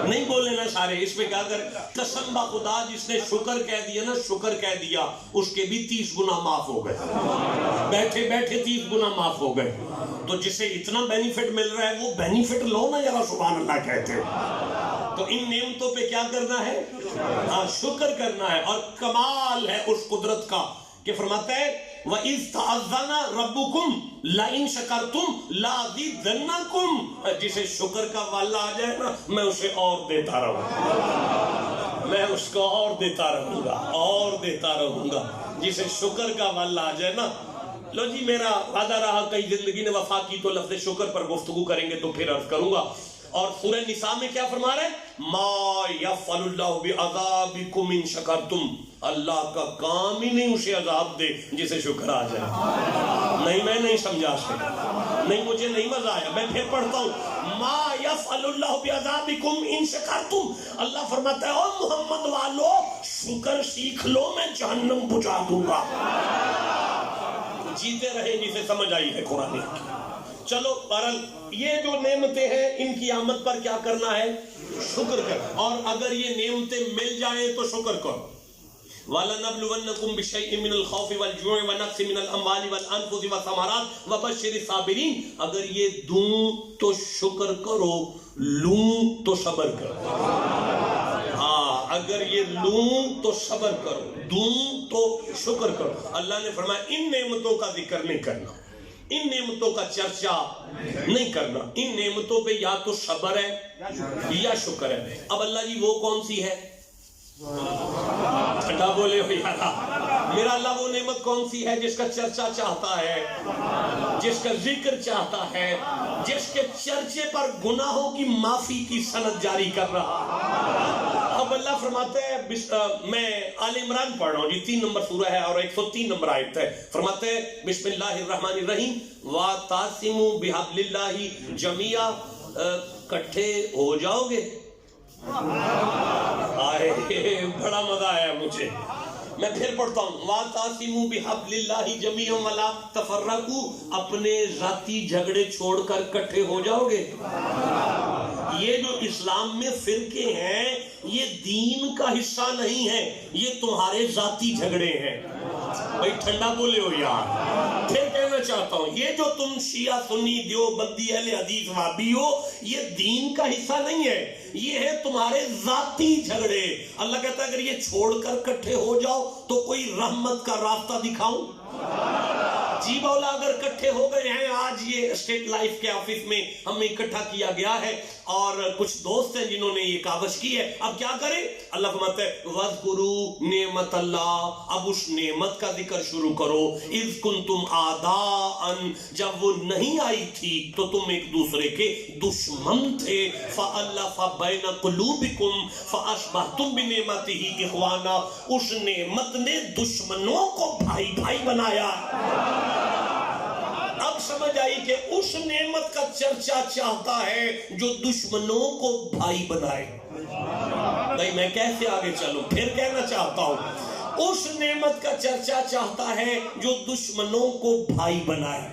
Speaker 4: نہیں بولے نا سارے. اس پہ کیا کر، قسم با خدا جس نے شکر کہہ دیا نا، شکر کہہ دیا، اس کے بھی 30 گنا معاف ہو گئے. بیٹھے بیٹھے 30 گنا معاف ہو گئے. تو جسے اتنا بینیفٹ مل رہا ہے وہ بینیفٹ لو نا ذرا سبحان اللہ کہتے ہیں. تو ان نعمتوں پہ کیا کرنا ہے؟ ہاں شکر کرنا ہے. اور کمال ہے اس قدرت کا کہ فرماتا ہے وَإِذْ تَعَذَّنَ رَبُّكُمْ لَإِن شَكَرْتُمْ لَأَزِيدَنَّكُمْ. جسے شکر کا والا آ جائے نا میں اسے اور دیتا رہوں گا، میں اس کو اور دیتا رہوں گا، اور دیتا رہوں گا. جسے شکر کا والا آ جائے نا. لو جی میرا وعدہ رہا کئی زندگی نے وفا کی تو لفظ شکر پر گفتگو کریں گے تو پھر عرض کروں گا. اور سورہ نساء میں کیا فرما رہے ہیں؟ ما یفعل اللہ بعذابکم ان شکرتم. اللہ کا کام ہی نہیں اسے عذاب دے جسے شکر آ جائے. نہیں میں نہیں سمجھا سکتا، نہیں مجھے نہیں مزہ آیا. میں پھر پڑھتا ہوں ما یفعل اللہ بعذابکم ان شکرتم. اللہ فرماتا ہے او محمد والو شکر سیکھ لو، میں جہنم بجھا دوں گا. جیتے رہے جسے سمجھ آئی ہے قرآن کی. چلو بہرحال یہ جو نعمتیں ہیں ان کی آمد پر کیا کرنا ہے؟ شکر کر. اور اگر یہ نعمتیں مل جائیں تو شکر کرو. وَلَنَبْلُوَنَّكُمْ بِشَيْءٍ مِّنَ الْخَوْفِ وَالْجُوعِ وَنَقْصٍ مِّنَ الْأَمْوَالِ وَالْأَنفُسِ وَالثَّمَرَاتِ وَبَشِّرِ الصَّابِرِينَ. اگر یہ دوں تو شکر کرو، لوں تو صبر کرو. ہاں اگر یہ لوں تو صبر کرو، دوں تو شکر کرو. اللہ نے فرمایا ان نعمتوں کا ذکر نہیں کرنا، ان نعمتوں کا چرچا نہیں کرنا. ان نعمتوں پہ یا تو صبر ہے یا شکر ہے. اب اللہ جی وہ کون سی ہے؟
Speaker 6: ٹھنڈا بولے ہو یارا. میرا اللہ وہ نعمت کون سی ہے جس کا چرچا چاہتا ہے, جس کا ذکر چاہتا ہے, جس کے چرچے پر گناہوں کی معافی کی سند جاری کر رہا. اب اللہ فرماتا ہے, میں آل عمران پڑھ رہا ہوں جی, 3 نمبر سورہ ہے اور 103 نمبر آیت ہے. فرماتا ہے بسم اللہ الرحمن الرحیم وَتَعْصِمُوا بِحَبْلِ اللَّهِ جَمِيعًا, کٹھے ہو جاؤ گے. آئے بڑا مزہ آیا مجھے. میں پھر پڑھتا ہوں وَتَعْصِمُوا بِحَبْلِ اللَّهِ جَمِيعًا وَلَا تَفَرَّقُوا, اپنے ذاتی جھگڑے چھوڑ کر کٹھے ہو جاؤ گے. یہ جو اسلام میں فرقے ہیں یہ دین کا حصہ نہیں ہے, یہ تمہارے ذاتی جھگڑے ہیں. بھائی ٹھنڈا بولے ہو یار. پھر کہنا چاہتا ہوں یہ جو تم شیعہ سنی دیوبندی اہل حدیث وہابی ہو یہ دین کا حصہ نہیں ہے, یہ ہے تمہارے ذاتی جھگڑے. اللہ کہتا ہے اگر یہ چھوڑ کر کٹھے ہو جاؤ تو کوئی رحمت کا راستہ دکھاؤں. جی مولا اگر کٹھے ہو گئے ہیں, آج یہ اسٹیٹ لائف کے آفس میں ہمیں اکٹھا کیا گیا ہے اور کچھ دوست ہیں جنہوں نے یہ کاوش کی ہے, اب کیا کریں؟ اللہ فرماتا ہے وَاذْكُرُوا نعمت اللہ, اب اس نعمت کا ذکر شروع کرو. اِذْ كُنْتُمْ أَعْدَاءً, جب وہ نہیں آئی تھی تو تم ایک دوسرے کے دشمن تھے. فَأَلَّفَ بَيْنَ قُلُوبِكُمْ فَأَصْبَحْتُمْ بِنِعْمَتِهِ إِخْوَانًا, اس نعمت نے دشمنوں کو بھائی بھائی بنایا. اب سمجھ آئی کہ اس نعمت کا چرچا چاہتا ہے جو دشمنوں کو بھائی بنائے. نہیں میں کیسے آگے چلوں, پھر کہنا چاہتا ہوں اس نعمت کا چرچا چاہتا ہے جو دشمنوں کو بھائی بنائے.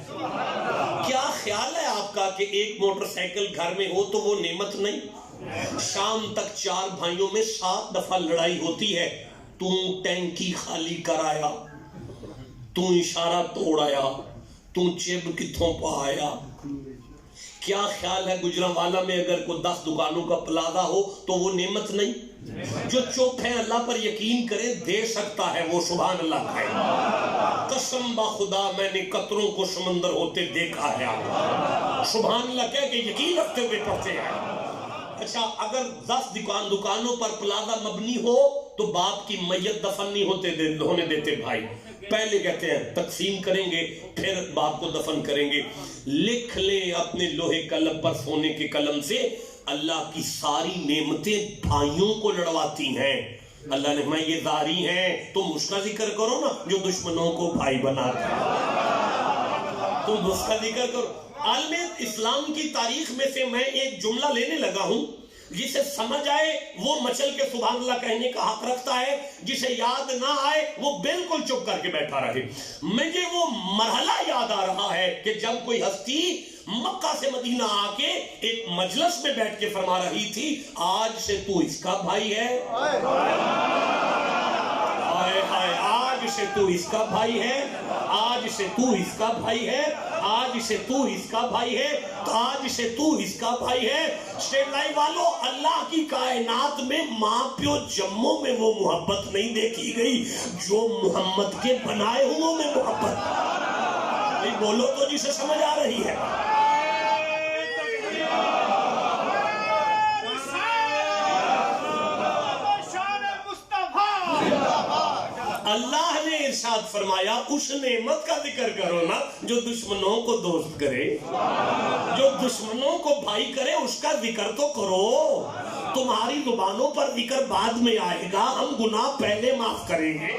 Speaker 6: کیا خیال ہے آپ کا کہ ایک موٹر سائیکل گھر میں ہو تو وہ نعمت نہیں؟ شام تک 4 بھائیوں میں 7 دفعہ لڑائی ہوتی ہے. تو ٹینکی خالی کرایا, تو اشارہ توڑایا, تو چب کتھوں پا آیا. کیا خیال ہے گجرانوالا میں اگر کوئی 10 دکانوں کا پلازا ہو تو وہ نعمت نہیں؟ جو چپ ہے اللہ پر یقین کرے دے سکتا ہے وہ سبحان اللہ کہے. قسم با خدا میں نے قطروں کو سمندر ہوتے دیکھا ہے. سبحان اللہ کہہ کہ یقین رکھتے ہوئے پڑھتے ہیں. اچھا اگر 10 دکانوں پر پلازا مبنی ہو تو باپ کی میت دفن نہیں ہونے دیتے بھائی. پہلے کہتے ہیں تقسیم کریں گے پھر باپ کو دفن کریں گے. لکھ لیں اپنے لوہے قلم پر سونے کے قلم سے, اللہ کی ساری نعمتیں بھائیوں کو لڑواتی ہیں. اللہ نے میں یہ داری ہیں, تم اس کا ذکر کرو نا جو دشمنوں کو بھائی بناتا ہے, تم اس کا ذکر کرو. عالم اسلام کی تاریخ میں سے میں ایک جملہ لینے لگا ہوں, جسے سمجھ آئے وہ مچل کے سبحان اللہ کہنے کا حق رکھتا ہے, جسے یاد نہ آئے وہ بالکل چپ کر کے بیٹھا رہے. مجھے وہ مرحلہ یاد آ رہا ہے کہ جب کوئی ہستی مکہ سے مدینہ آ کے ایک مجلس میں بیٹھ کے فرما رہی تھی آج سے تو اس کا بھائی ہے, آج سے تو اس کا بھائی ہے, آج سے تو اس کا بھائی ہے, آج سے تو اس کا بھائی ہے, آج سے تو اس کا بھائی ہے. اسٹیٹ لائف والو, اللہ کی کائنات میں ماں پیو جموں میں وہ محبت نہیں دیکھی گئی جو محمد کے بنائے ہوں میں محبت. بولو تو جسے سمجھ آ رہی ہے. اللہ نے ارشاد فرمایا اس نعمت کا ذکر کرو نا جو دشمنوں کو دوست کرے, جو دشمنوں کو بھائی کرے, اس کا ذکر تو کرو. تمہاری زبانوں پر ذکر بعد میں آئے گا, ہم گناہ پہلے معاف کریں گے.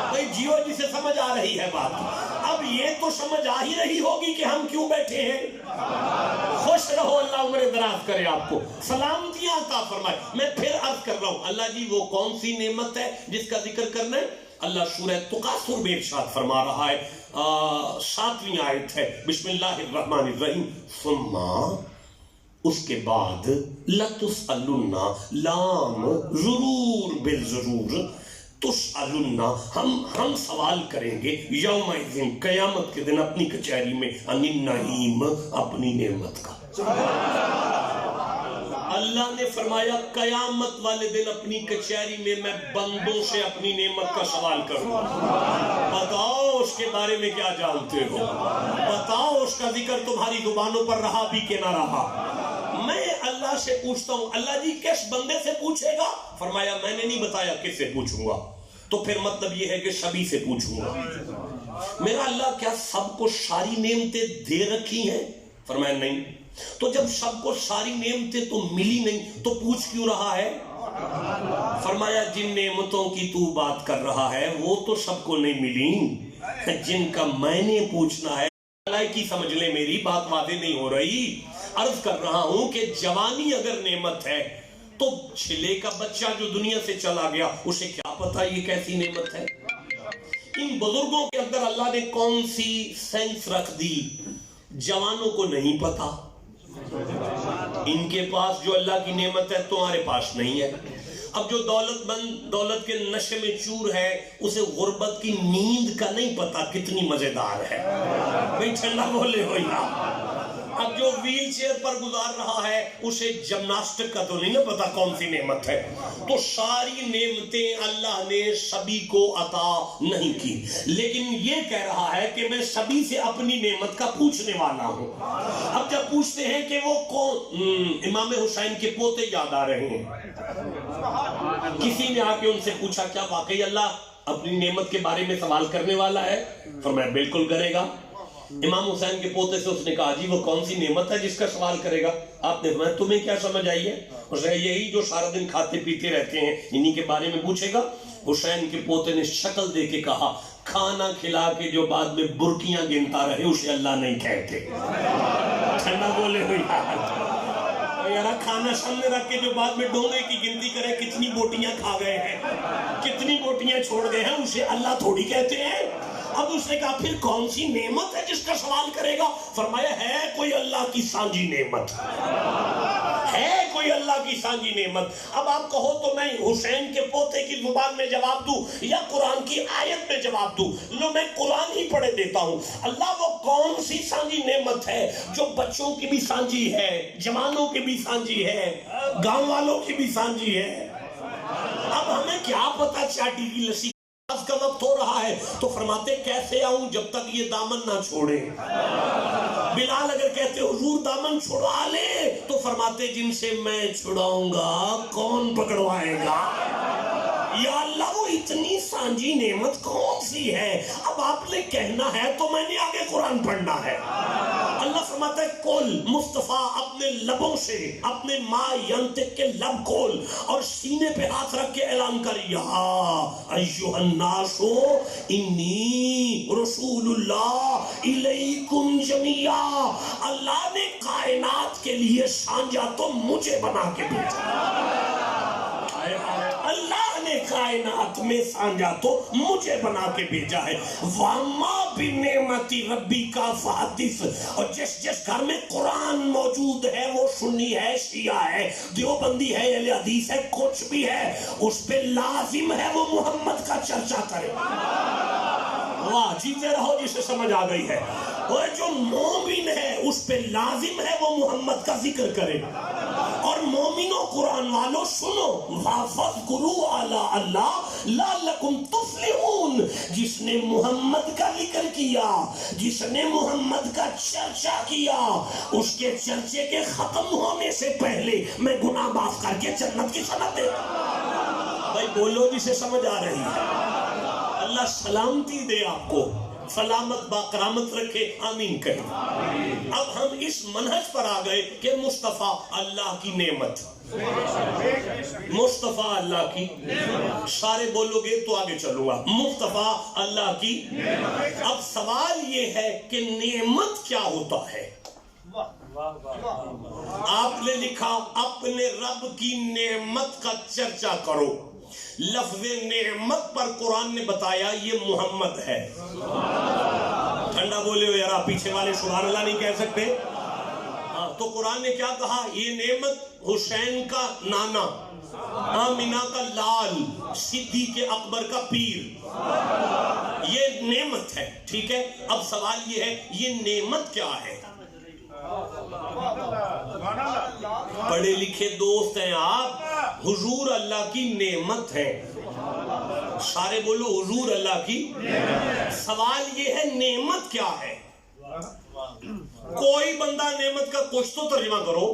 Speaker 6: بھائی جیو جسے سمجھ آ رہی ہے بات. اب یہ تو سمجھ آ ہی رہی ہوگی کہ ہم کیوں بیٹھے ہیں. خوش رہو, اللہ عمر دراز کرے, آپ کو سلامتیاں عطا فرمائے. میں پھر عرض کر رہا ہوں, اللہ جی وہ کون سی نعمت ہے جس کا ذکر کرنا ہے؟ اللہ سورہ تکاثر میں ارشاد فرما رہا ہے, 7ویں آیت ہے, بسم اللہ الرحمن الرحیم, ثم اس کے بعد لَتُسْأَلُنَّ, لام ضرور بالضرور, تسألن, ہم سوال کریں گے, یوم الدین, قیامت کے دن اپنی کچہری میں, عن النعیم, اپنی نعمت کا. اللہ نے فرمایا قیامت والے دن اپنی کچہری میں میں بندوں سے اپنی نعمت کا سوال کروں. بتاؤ اس کے بارے میں کیا جانتے ہو, بتاؤ اس کا ذکر تمہاری زبانوں پر رہا بھی کہ نہ رہا. میں اللہ سے پوچھتا ہوں اللہ جی کس بندے سے پوچھے گا؟ فرمایا میں نے نہیں بتایا کس سے پوچھوں گا، تو پھر مطلب یہ ہے کہ سبھی سے پوچھوں گا۔ میرا اللہ کیا سب کو ساری نعمتیں دے رکھی ہیں؟ فرمایا نہیں۔ تو جب سب کو ساری نعمتیں تو ملی نہیں تو پوچھ کیوں رہا ہے؟ فرمایا جن نعمتوں کی تو بات کر رہا ہے وہ تو سب کو نہیں ملی، جن کا میں نے پوچھنا ہے کی سمجھ لے میری بات واضح نہیں ہو رہی۔ عرض کر رہا ہوں کہ جوانی اگر نعمت ہے تو چھلے کا بچہ جو دنیا سے چلا گیا اسے کیا پتا یہ کیسی نعمت ہے؟ ان بزرگوں کے اندر اللہ نے کون سی سینس رکھ دی جوانوں کو نہیں پتا۔ ان کے پاس جو اللہ کی نعمت ہے تمہارے پاس نہیں ہے۔ اب جو دولت مند دولت کے نشے میں چور ہے اسے غربت کی نیند کا نہیں پتا کتنی مزیدار ہے۔ بھئی ٹھنڈا بولے ہو یا اب جو ویل چیئر پر گزار رہا ہے اسے جمناسٹک کا تو نہیں نہ پتا کون سی نعمت ہے۔ تو ساری نعمتیں اللہ نے سبھی کو عطا نہیں کی، لیکن یہ کہہ رہا ہے کہ میں سبھی سے اپنی نعمت کا پوچھنے والا ہوں۔ اب جب پوچھتے ہیں کہ وہ کون، امام حسین کے پوتے یاد آ رہے ہیں۔ کسی نے آ کے ان سے پوچھا کیا واقعی اللہ اپنی نعمت کے بارے میں سوال کرنے والا ہے؟ فرمایا بالکل کرے گا۔ امام حسین کے پوتے سے اس نے کہا جی وہ کون سی نعمت ہے جس کا سوال کرے گا؟ آپ نے فرمایا تمہیں کیا سمجھ آئی ہے؟ اس نے یہی جو سارا دن کھاتے پیتے رہتے ہیں انہی کے بارے میں پوچھے گا۔ حسین کے پوتے نے شکل دے کے کہا کھانا کھلا کے جو بعد میں برکیاں گنتا رہے اسے اللہ نہیں کہتے۔ ٹھنڈا بولے ہوئی یارا، کھانا سامنے رکھ کے جو بعد میں ڈونگے کی گنتی کرے کتنی بوٹیاں کھا گئے ہیں، کتنی بوٹیاں چھوڑ گئے ہیں، اسے اللہ تھوڑی کہتے ہیں۔ اب اس نے کہا پھر کون سی نعمت ہے جس کا سوال کرے گا؟ فرمایا ہے کوئی اللہ کی سانجی نعمت، ہے کوئی اللہ کی سانجی نعمت۔ اب آپ کہو تو میں حسین کے پوتے کی زبان میں جواب دوں یا قرآن کی آیت میں جواب دوں؟ لو میں قرآن ہی پڑھے دیتا ہوں۔ اللہ وہ کون سی سانجی نعمت ہے جو بچوں کی بھی سانجی ہے، جوانوں کی بھی سانجی ہے، گاؤں والوں کی بھی سانجی ہے؟ اب ہمیں کیا پتا چاٹی کی لسی کا وقت ہو رہا ہے تو فرماتے کیسے آؤں جب تک یہ دامن نہ چھوڑے۔ بلال اگر کہتے حضور دامن چھڑوا لے تو فرماتے جن سے میں چھڑاؤں گا کون پکڑوائے گا؟ یا اللہ وہ اتنی سانجی نعمت کون سی ہے؟ اب آپ نے کہنا ہے تو میں نے آگے قرآن پڑھنا ہے۔ اللہ فرماتا ہے کل مصطفیٰ اپنے لبوں سے اپنے ما ینطق کے لب کھول اور سینے پہ ہاتھ رکھ کے اعلان کر یا ایھا الناس انی رسول اللہ الیکم جمیعا۔ اللہ نے کائنات کے لیے سانجا تو مجھے بنا کے بھیجا، اللہ نے کائنات میں سانجا تو مجھے بنا کے بھیجا ہے۔ وَمَا بِنِعْمَتِ رَبِّكَ فَحَدِّثْ۔ اور جس جس گھر میں قرآن موجود ہے وہ سنی ہے، شیعہ ہے، دیوبندی ہے، اہل حدیث ہے، کچھ بھی ہے، اس پہ لازم ہے وہ محمد کا چرچا کرے۔ واہ جیتے رہو جسے سمجھ آ گئی ہے۔ اور جو مومن ہے اس پہ لازم ہے وہ محمد کا ذکر کرے۔ اور مومنوں قرآن والوں سنو وَفَذْكُرُوا عَلَىٰ اللَّهِ لَعَلَّكُمْ تُفْلِحُونَ۔ جس نے محمد کا ذکر کیا، جس نے محمد کا چرچا کیا، اس کے چرچے کے ختم ہونے سے پہلے میں گناہ معاف کر کے جنت کی سند دیتا ہوں۔ بھائی بولو جسے سمجھ آ رہی ہے۔ اللہ سلامتی دے آپ کو، سلامت باقرامت رکھے، آمین کہیں۔ اب ہم اس منہج پر آ گئے کہ مصطفیٰ اللہ کی نعمت، مصطفیٰ اللہ کی، سارے بولو گے تو آگے چلوں گا، مصطفیٰ اللہ کی۔ اب سوال یہ ہے کہ نعمت کیا ہوتا ہے؟ آپ نے لکھا اپنے رب کی نعمت کا چرچا کرو۔ لفظ نعمت پر قرآن نے بتایا یہ محمد ہے۔ ٹھنڈا بولے ہو یار، پیچھے والے سبحان اللہ نہیں کہہ سکتے؟ تو قرآن نے کیا کہا؟ یہ نعمت حسین کا نانا، آمینہ کا لال، صدیق اکبر کا پیر، یہ نعمت ہے۔ ٹھیک ہے، اب سوال یہ ہے یہ نعمت کیا ہے؟ پڑھے لکھے دوست ہیں آپ، حضور اللہ کی نعمت ہے۔ سارے بولو حضور اللہ کی۔ سوال یہ ہے نعمت کیا ہے؟ کوئی بندہ نعمت کا کچھ تو ترجمہ کرو۔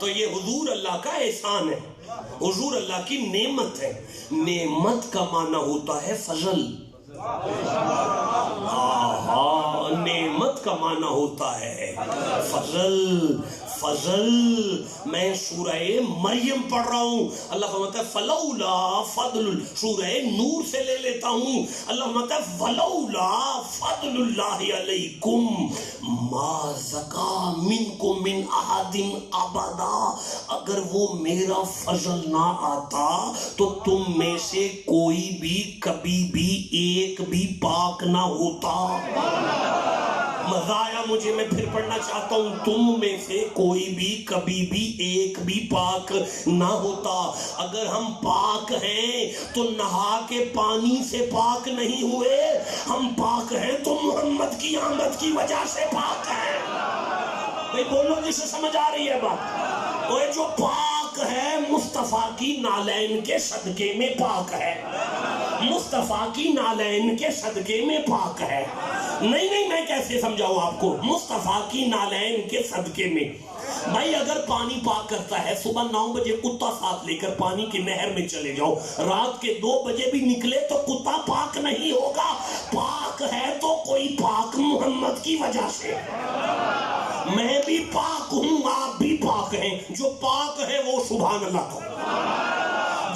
Speaker 6: تو یہ حضور اللہ کا احسان ہے، حضور اللہ کی نعمت ہے۔ نعمت کا معنی ہوتا ہے فضل، نعمت کا معنی ہوتا ہے فضل۔ فضل میں سورہ مریم پڑھ رہا ہوں، اللہ فرماتا ہے فلولا فضل، سورہ نور سے لے لیتا ہوں، اللہ فرماتا ہے فلولا فضل اللہ علیکم ما زکا منکم من احد ابدا، اگر وہ میرا فضل نہ آتا تو تم میں سے کوئی بھی کبھی بھی ایک بھی پاک نہ ہوتا۔ مزہ آیا مجھے، میں پھر پڑھنا چاہتا ہوں، تم میں سے کوئی بھی کبھی بھی ایک بھی پاک نہ ہوتا۔ اگر ہم پاک ہیں تو نہا کے پانی سے پاک نہیں ہوئے، ہم پاک ہیں تو محمد کی آمد کی وجہ سے پاک ہیں۔ بھئی بولو جسے سمجھ آ رہی ہے بات؟ وہ جو پاک ہے مصطفیٰ کی نالین کے صدقے میں پاک ہے، مصطفیٰ کی نالین کے صدقے میں پاک ہے۔ نہیں میں کیسے سمجھاؤں آپ کو؟ مصطفیٰ کی نالین کے صدقے میں۔ بھائی اگر پانی پاک کرتا ہے، صبح 9 بجے کتا ساتھ لے کر پانی کی نہر میں چلے جاؤ، رات کے 2 بجے بھی نکلے تو کتا پاک نہیں ہوگا۔ پاک ہے تو کوئی پاک محمد کی وجہ سے۔ میں بھی پاک ہوں، آپ بھی پاک ہیں، جو پاک ہے وہ سبحان اللہ کو۔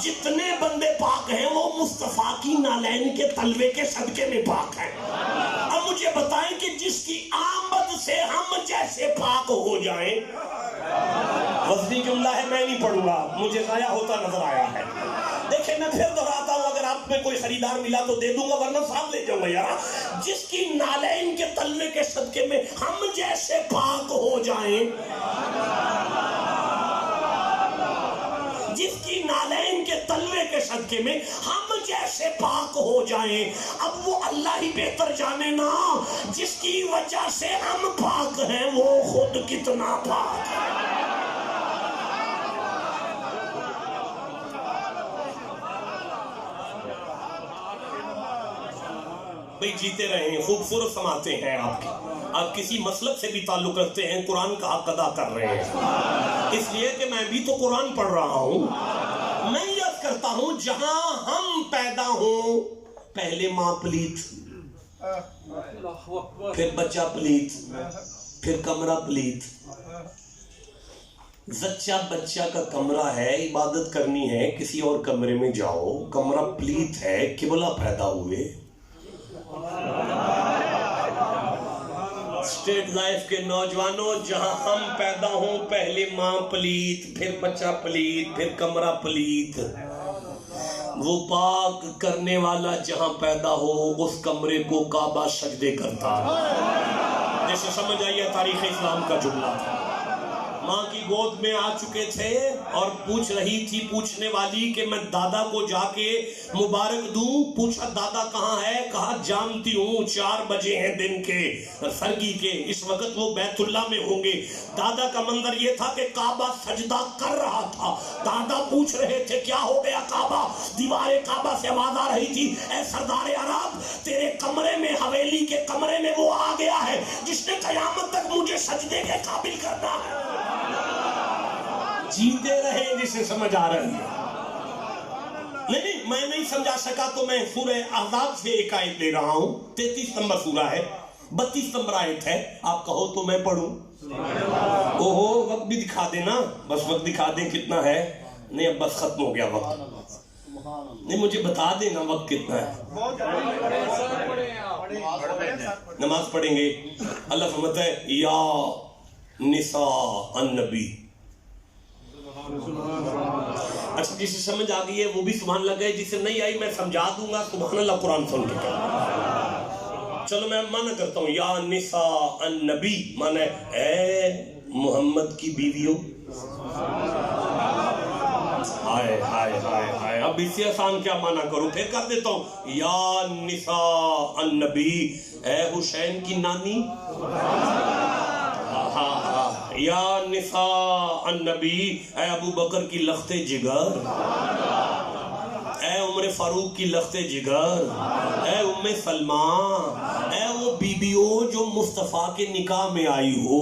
Speaker 6: جتنے بندے پاک ہیں وہ مصطفیٰ کی نالین کے تلوے کے صدقے میں پاک ہیں۔ اب مجھے بتائیں کہ جس کی آمد سے ہم جیسے پاک ہو جائیں، وزنی جملہ ہے، میں نہیں پڑھوں گا، مجھے ضائع ہوتا نظر آیا ہے۔ دیکھیں میں پھر دہراتا ہوں، اگر آپ میں کوئی خریدار ملا تو دے دوں گا، ورنہ صاحب لے جاؤں گا یار۔ جس کی نالین کے تلوے کے صدقے میں ہم جیسے پاک ہو جائیں، جس کی نالین کے تلوے کے صدقے میں ہم جیسے پاک ہو جائیں، اب وہ اللہ ہی بہتر جانے نا، جس کی وجہ سے ہم پاک ہیں وہ خود کتنا پاک ہے۔ بھئی جیتے رہیں، خوبصورت سماتے ہیں آپ کی، آپ کسی مسلک سے بھی تعلق رکھتے ہیں، قرآن کا حق ادا کر رہے ہیں، اس لیے کہ میں بھی تو قرآن پڑھ رہا ہوں۔ میں یاد کرتا ہوں جہاں ہم پیدا ہوں، پہلے ماں پلیت، پھر بچہ پلیت، پھر کمرہ پلیت۔ زچہ بچہ کا کمرہ ہے، عبادت کرنی ہے، کسی اور کمرے میں جاؤ، کمرہ پلیت ہے، قبلہ پیدا ہوئے۔ اسٹیٹ لائف کے نوجوانوں، جہاں ہم پیدا ہوں، پہلے ماں پلیت، پھر بچہ پلیت، پھر کمرہ پلیت۔ وہ پاک کرنے والا جہاں پیدا ہو، اس کمرے کو کعبہ سجدے کرتا۔ جیسے سمجھ آئیے تاریخ اسلام کا جملہ تھا۔ ماں کی گود میں آ چکے تھے اور پوچھ رہی تھی پوچھنے والی کہ میں دادا کو جا کے مبارک دوں۔ پوچھا دادا کہاں ہے؟ کہا جانتی ہوں 4 بجے ہیں دن کے سرگی کے، اس وقت وہ بیت اللہ میں ہوں گے۔ دادا کا منظر یہ تھا کہ کعبہ سجدہ کر رہا تھا۔ دادا پوچھ رہے تھے کیا ہو گیا کعبہ؟ دیوار کعبہ سے آواز آ رہی تھی، اے سردار عرب، تیرے کمرے میں، حویلی کے کمرے میں وہ آ گیا ہے جس نے قیامت تک مجھے سجدے کے قابل کرنا ہے۔ جیتے رہے جسے سمجھ آ رہی ہے۔ نہیں میں نہیں سمجھا سکا تو میں سورہ احزاب سے ایک آیت لے رہا ہوں، 33 نمبر سورہ ہے، 32 نمبر آیت ہے، آپ کہو تو میں پڑھوں۔ اوہو وقت بھی دکھا دینا، بس وقت دکھا دیں کتنا ہے؟ نہیں اب بس ختم ہو گیا وقت، نہیں مجھے بتا دینا وقت کتنا ہے۔ نماز پڑھیں گے۔ اللہ فرماتا ہے یا نساء النبی۔ اچھا جسے سمجھ آ گئی ہے وہ بھی سبحان اللہ گئے، جسے نہیں آئی میں سمجھا دوں گا سبحان اللہ قرآن سن کے۔ چلو میں معنی کرتا ہوں، یا نساء النبی معنی اے محمد کی بیویوں۔ ہائے ہائے ہائے ہائے، اب اس سے آسان کیا معنی کروں، پھر کر دیتا ہوں، یا نساء النبی اے حسین کی نانی، یا نساء النبی اے ابو بکر کی لخت جگر، اے عمر فاروق کی لخت جگر، اے ام سلمہ، اے وہ بیبیوں جو مصطفیٰ کے نکاح میں آئی ہو،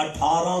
Speaker 6: 18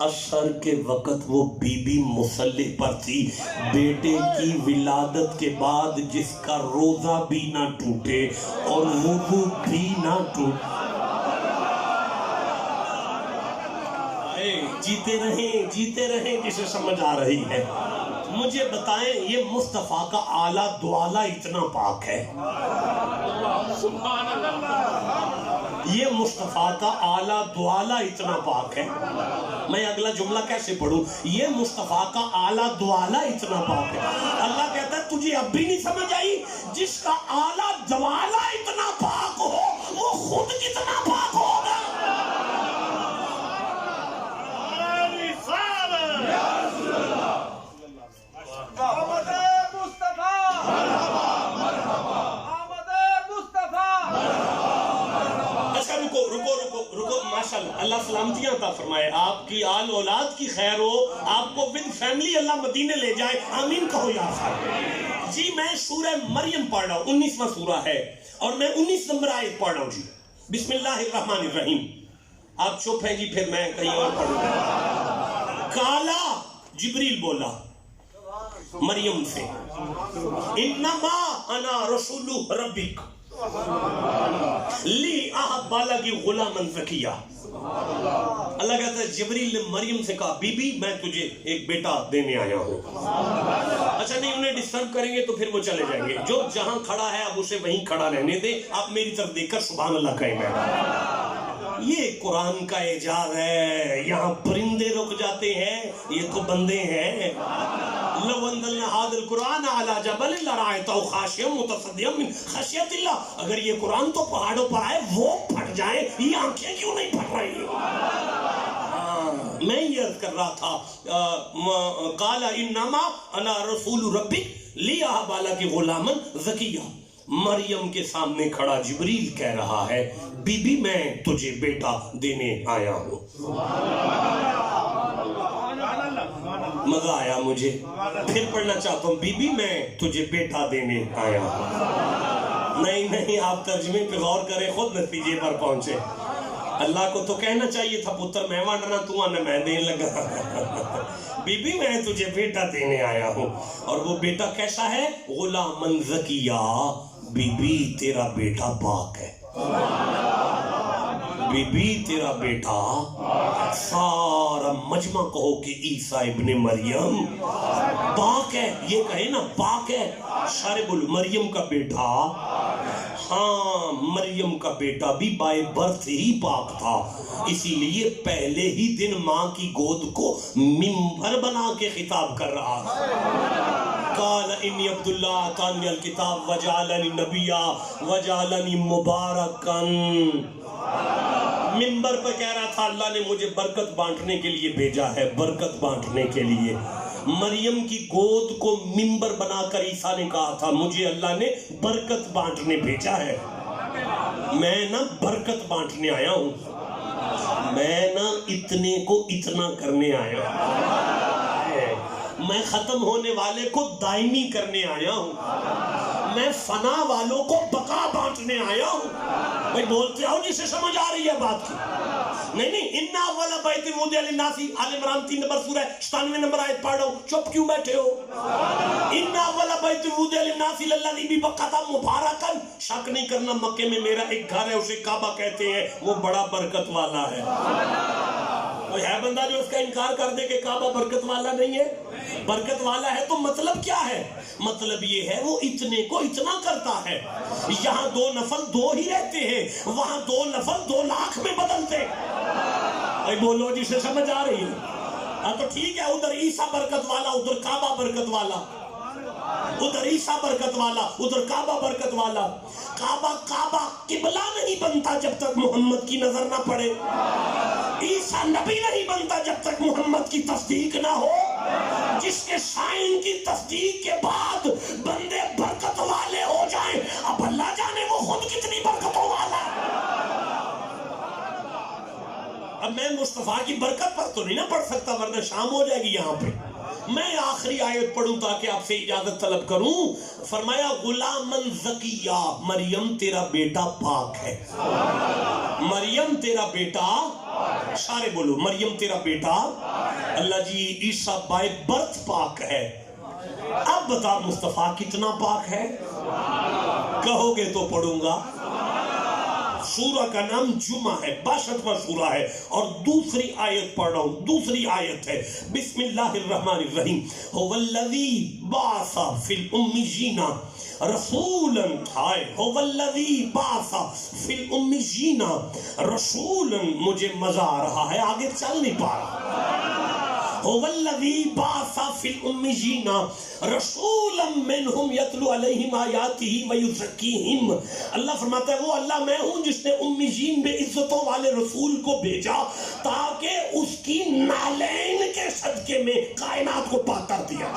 Speaker 6: عصر کے وقت وہ بی بی مصلی پر تھی، بیٹے کی ولادت کے بعد جس کا روزہ بھی نہ ٹوٹے اور وضو بھی نہ ٹوٹے۔ جیتے رہیں جسے سمجھ آ رہی ہے۔ مجھے بتائیں یہ مصطفیٰ کا آلہ دعالہ اتنا پاک ہے؟ یہ مصطفیٰ کا آلہ دعالہ اتنا پاک ہے؟ میں اگلا جملہ کیسے پڑھوں؟ یہ مصطفیٰ کا آلہ دعالہ اتنا پاک ہے۔ اللہ کہتا ہے تجھے اب بھی نہیں سمجھ آئی؟ جس کا آلہ دعالہ اتنا پاک ہو وہ خود کتنا پاک ہوگا۔ رکو ماشاءاللہ، اللہ سلامتیاں عطا فرمائے، آپ کی آل اولاد کی خیر ہو، آپ کو ود فیملی اللہ مدینے لے جائے، آمین کہو یا صاحب۔ جی میں سورہ مریم پڑھ رہا ہوں، 19واں سورہ ہے اور میں 19 نمبر آیت پڑھ رہا ہوں جی۔ بسم اللہ الرحمن الرحیم۔ آپ چپ ہیں جی، پھر میں کہیں اور پڑھوں گا۔ کالا جبریل بولا مریم سے، انما انا رسول ربک لی اہب لک غلاما زکیہ۔ اللہ کہتا ہے جبریل نے مریم سے کہا بی بی میں تجھے ایک بیٹا دینے آیا ہوں۔ اچھا نہیں، انہیں ڈسٹرب کریں گے تو پھر وہ چلے جائیں گے۔ جو جہاں کھڑا ہے اب اسے وہیں کھڑا رہنے دیں، آپ میری طرف دیکھ کر سبحان اللہ کہیں بیٹھا۔ یہ قرآن کا اعجاز ہے، یہاں پرندے رک جاتے ہیں، یہ تو بندے ہیں۔ لو انزلنا هذا القرآن على جبل لرأيته خاشعا متصدعا من خشیۃ اللہ۔ اگر یہ قرآن تو پہاڑوں پر آئے وہ پھٹ جائے، یہ آنکھیں کیوں نہیں پھٹ رہی؟ میں یہ عرض کر رہا تھا، قال انما انا رسول ربک لیہب لک غلاما زکیہ۔ مریم کے سامنے کھڑا جبریل کہہ رہا ہے بی بی میں تجھے بیٹا دینے آیا ہوں۔ مزہ آیا مجھے، پھر پڑھنا چاہتا ہوں، بی بی میں تجھے بیٹا دینے آیا ہوں۔ نہیں آپ ترجمے پہ غور کریں، خود نتیجے پر پہنچے۔ اللہ کو تو کہنا چاہیے تھا پتر میں وانڈنا تو آنا میں دین لگا۔ بی بی میں تجھے بیٹا دینے آیا ہوں، اور وہ بیٹا کیسا ہے؟ غلاما زکیہ، بی بی تیرا بیٹا پاک ہے۔ بی بی تیرا بیٹا، سارا مجمع کہو کہ عیسیٰ ابن مریم پاک ہے، یہ کہے نا پاک ہے۔ سارے بولو مریم کا بیٹا، ہاں مریم کا بیٹا بھی بائے برتھ ہی پاک تھا، اسی لیے پہلے ہی دن ماں کی گود کو منبر بنا کے خطاب کر رہا تھا۔ قال انی عبداللہ آتانی الکتاب وجعلنی نبیا وجعلنی مبارکا۔ منبر پہ کہہ رہا تھا اللہ نے مجھے برکت بانٹنے کے لیے بھیجا ہے، برکت بانٹنے کے لیے۔ مریم کی گود کو منبر بنا کر عیسیٰ نے کہا تھا مجھے اللہ نے برکت بانٹنے بھیجا ہے۔ میں نہ برکت بانٹنے آیا ہوں، میں نہ اتنے کو اتنا کرنے آیا ہوں، میں ختم ہونے والے کو دائمی کرنے آیا ہوں، میں فنا والوں کو بقا بانٹنے آیا ہوں۔ بھائی بولتے آؤ جسے سمجھ آ رہی ہے بات کی۔ نہیں اِنَّ أَوَّلَ بَيْتٍ وُضِعَ لِلنَّاسِ آل عمران 3 نمبر سورہ 97 نمبر آیت پڑھ رہا ہوں، چپ کیوں بیٹھے ہو؟ اِنَّ أَوَّلَ بَيْتٍ وُضِعَ لِلنَّاسِ لَلَّذِي بِبَكَّةَ مُبَارَكًا۔ شک نہیں کرنا مکے میں میرا ایک گھر ہے، اسے کعبہ کہتے ہیں، وہ بڑا برکت والا ہے۔ کوئی ہے بندہ جو اس کا انکار کر دے کہ کعبہ برکت والا نہیں ہے؟ برکت والا ہے تو مطلب کیا ہے؟ مطلب یہ ہے وہ اتنے کو اتنا کرتا ہے۔ یہاں 2 نفل 2 ہی رہتے ہیں، وہاں 2 نفل 2 لاکھ میں بدلتے۔ اے بولو جسے سمجھ آ رہی ہے؟ ہاں تو ٹھیک ہے، ادھر عیسیٰ برکت والا، ادھر کعبہ برکت والا، ادھر عیسیٰ برکت والا، ادھر کعبہ برکت والا۔ کعبہ قبلہ نہیں بنتا جب تک محمد کی نظر نہ پڑے، عیسیٰ نبی نہیں بنتا جب تک محمد کی تصدیق نہ ہو۔ جس کے سائن کی تصدیق کے بعد بندے برکت والے ہو جائیں، اب اللہ جانے وہ خود کتنی برکتوں والا ہے۔ اب میں مصطفیٰ کی برکت پر تو نہیں نہ پڑھ سکتا ورنہ شام ہو جائے گی یہاں پہ۔ میں آخری آیت پڑھوں تاکہ آپ سے اجازت طلب کروں۔ فرمایا غلاما زکیہ، مریم تیرا بیٹا پاک ہے۔ مریم تیرا بیٹا، سارے بولو مریم تیرا بیٹا، اللہ جی عیسیٰ بائی برتھ پاک ہے، اب بتا مصطفیٰ کتنا پاک ہے؟ کہو گے تو پڑھوں گا۔ سورہ کا نام جمعہ ہے، 62واں سورہ ہے، اور دوسری آیت پڑھ رہا ہوں، دوسری آیت ہے، بسم اللہ الرحمن الرحیم، هو الذی بعث فی الامیین رسولا، هو الذی بعث فی الامیین رسولا، مجھے مزہ آ رہا ہے، آگے چل نہیں پا رہا۔ هو الذی بعث فی الامیین رسولا منہم یتلو علیہم آیاتہ ویزکیہم، اللہ فرماتا ہے وہ اللہ میں ہوں جس نے امیین بے عزتوں والے رسول کو بھیجا تاکہ اس کی نالین کے صدقے میں کائنات کو پاک کر دیا۔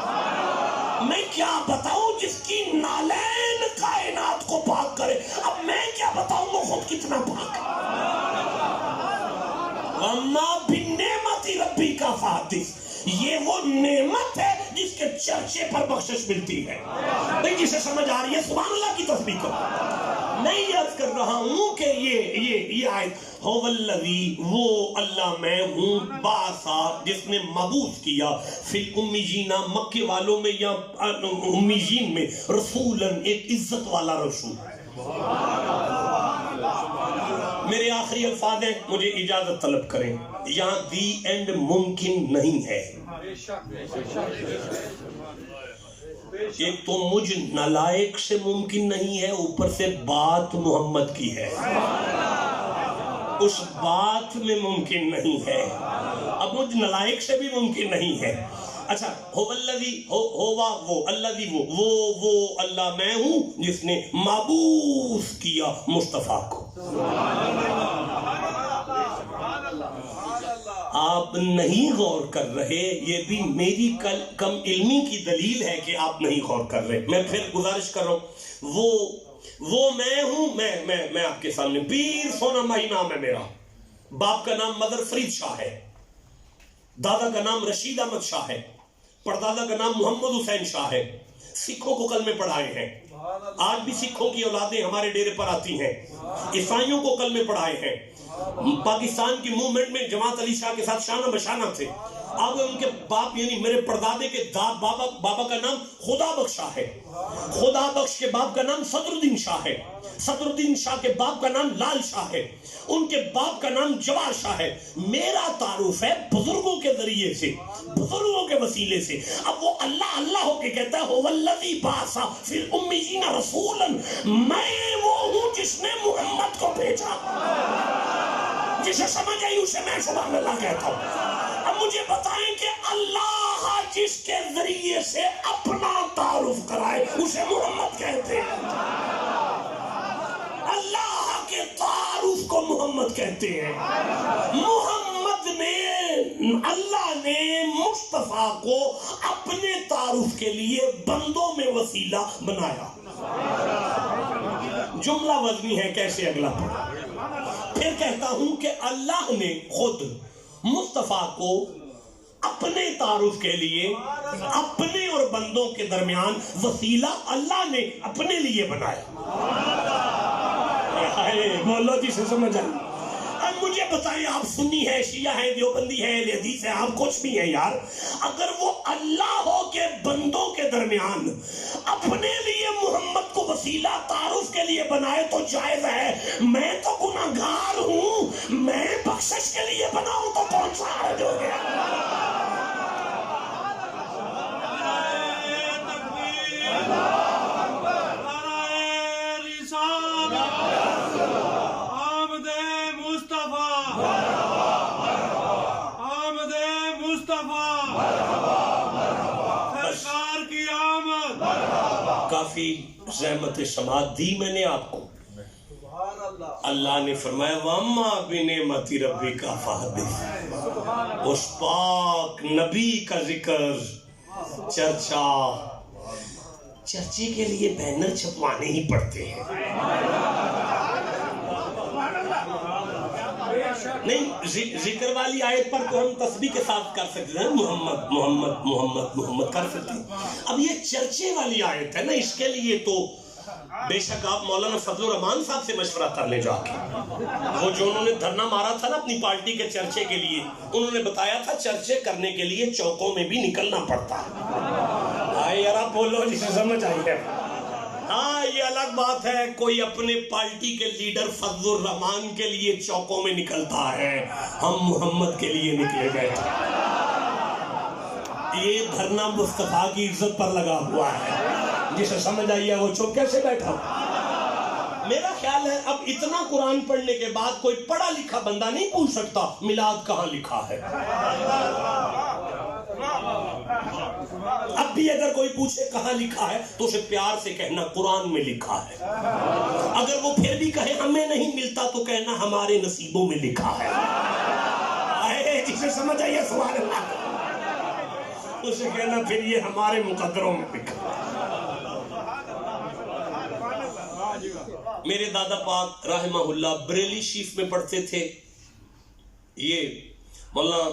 Speaker 6: میں کیا بتاؤں جس کی نالین کائنات کو پاک کرے، اب میں کیا بتاؤں وہ خود کتنا پاک ہے۔ وَمَا بِنِعْمَتِ رَبِّكَ فَحَدِّثْ، یہ وہ نعمت ہے جس کے چرچے پر بخشش ملتی ہے۔ نہیں جسے سمجھ آ رہی ہے سبحان اللہ کی تسبیح کرو۔ میں یہ عرض کر رہا ہوں کہ یہ آیت هو الذی، وہ اللہ میں ہوں، باسا جس نے مبعوث کیا، فی الامیین مکے والوں میں یا امیین میں، رسولاً ایک عزت والا رسول۔ میرے آخری الفاظ ہیں، مجھے اجازت طلب کریں، یہاں دی اینڈ ممکن نہیں ہے۔ ایک تو مجھ نالائق سے ممکن نہیں ہے، اوپر سے بات محمد کی ہے، اس بات میں ممکن نہیں ہے، اب مجھ نالائق سے بھی ممکن نہیں ہے۔ اچھا هو الذی، ہوا وہ الذی، وہ اللہ میں ہوں جس نے مبعوث کیا مصطفیٰ کو۔ آپ نہیں غور کر رہے، یہ بھی میری کم علمی کی دلیل ہے کہ آپ نہیں غور کر رہے۔ میں پھر گزارش کر رہا ہوں، وہ میں ہوں، میں آپ کے سامنے، پیر سونا ماہی نام ہے میرا، باپ کا نام مدر فرید شاہ ہے، دادا کا نام رشید احمد شاہ ہے، پردادا کا نام محمد حسین شاہ ہے، سکھوں کو کلمے پڑھائے ہیں، آج بھی سکھوں کی اولادیں ہمارے ڈیرے پر آتی ہیں، عیسائیوں کو کلمے پڑھائے ہیں، پاکستان کی موومنٹ میں جماعت علی شاہ کے ساتھ شانہ بشانہ تھے۔ اب ان کے باپ یعنی میرے پردادے کے بابا کا نام خدا بخش شاہ ہے، خدا بخش کے باپ کا نام صدر الدین شاہ ہے، صدر الدین شاہ کے باپ کا نام لال شاہ ہے، ان کے باپ کا نام جوار شاہ ہے۔ میرا تعارف ہے بزرگوں کے ذریعے سے، بزرگوں کے وسیلے سے۔ اب وہ اللہ اللہ ہو کے کہتا ہے هو الذی بعث فی الامیین رسولا، میں وہ ہوں جس نے محمد کو بھیجا۔ جسے سمجھ آئی اسے میں سبحان اللہ کہتا ہوں۔ اب مجھے بتائیں کہ اللہ جس کے ذریعے سے اپنا تعارف کرائے اسے محمد کہتے ہیں، اللہ کے تعارف کو محمد کہتے ہیں۔ محمد نے، اللہ نے مصطفیٰ کو اپنے تعارف کے لیے بندوں میں وسیلہ بنایا۔ جملہ وزنی ہے، کیسے اگلا پڑھا؟ پھر کہتا ہوں کہ اللہ نے خود مصطفیٰ کو اپنے تعارف کے لیے اپنے اور بندوں کے درمیان وسیلہ اللہ نے اپنے لیے بنایا۔ بولو جسے سمجھ آئی۔ اب مجھے بتائیں، آپ سنی ہے، شیعہ ہے، دیوبندی ہے، اہل حدیث ہے، آپ کچھ بھی ہیں یار، اگر وہ اللہ ہو کے بندوں کے درمیان اپنے لیے محمد کو وسیلہ تعارف کے لیے بنائے تو جائز ہے۔ میں تو گناہگار ہوں، میں بخشش کے لیے بناؤں تو کون سا حرج ہو گیا؟ کافی زحمت سماعت دی میں نے آپ کو۔ اللہ نے فرمایا وَأَمَّا بِنِعْمَتِ رَبِّكَ فَحَدِّثْ، اس پاک نبی کا ذکر، چرچے کے لیے بینر چھپوانے ہی پڑتے ہیں۔ نہیں، ذکر والی آیت پر تو ہم تسبیح کے ساتھ کر سکتے ہیں، محمد محمد محمد محمد کر سکتے ہیں۔ اب یہ چرچے والی آیت ہے نا، اس کے لیے تو بے شک آپ مولانا فضل الرحمان صاحب سے مشورہ کر لیں جا کے. وہ جو انہوں نے دھرنا مارا تھا نا اپنی پارٹی کے چرچے کے لیے, انہوں نے بتایا تھا چرچے کرنے کے لیے چوکوں میں بھی نکلنا پڑتا ہے. آئے یار آپ بولو جسے سمجھ آئی ہے. ہاں یہ الگ بات ہے کوئی اپنے پارٹی کے لیڈر فضل الرحمان کے لیے چوکوں میں نکلتا ہے, ہم محمد کے لیے نکلے بیٹھے. یہ دھرنا مصطفیٰ کی عزت پر لگا ہوا ہے, جسے سمجھ آئی ہے وہ چپ کیسے بیٹھا. میرا خیال ہے اب اتنا قرآن پڑھنے کے بعد کوئی پڑھا لکھا بندہ نہیں پوچھ سکتا میلاد کہاں لکھا ہے. اب بھی اگر کوئی پوچھے کہاں لکھا ہے تو اسے پیار سے کہنا قرآن میں لکھا ہے. اگر وہ پھر بھی کہے ہمیں نہیں ملتا تو کہنا ہمارے نصیبوں میں لکھا ہے. جسے سمجھ آئیے سبحان اللہ, اسے کہنا پھر یہ ہمارے مقدروں میں لکھا. میرے دادا پاک رحمہ اللہ بریلی شریف میں پڑھتے تھے. یہ مولانا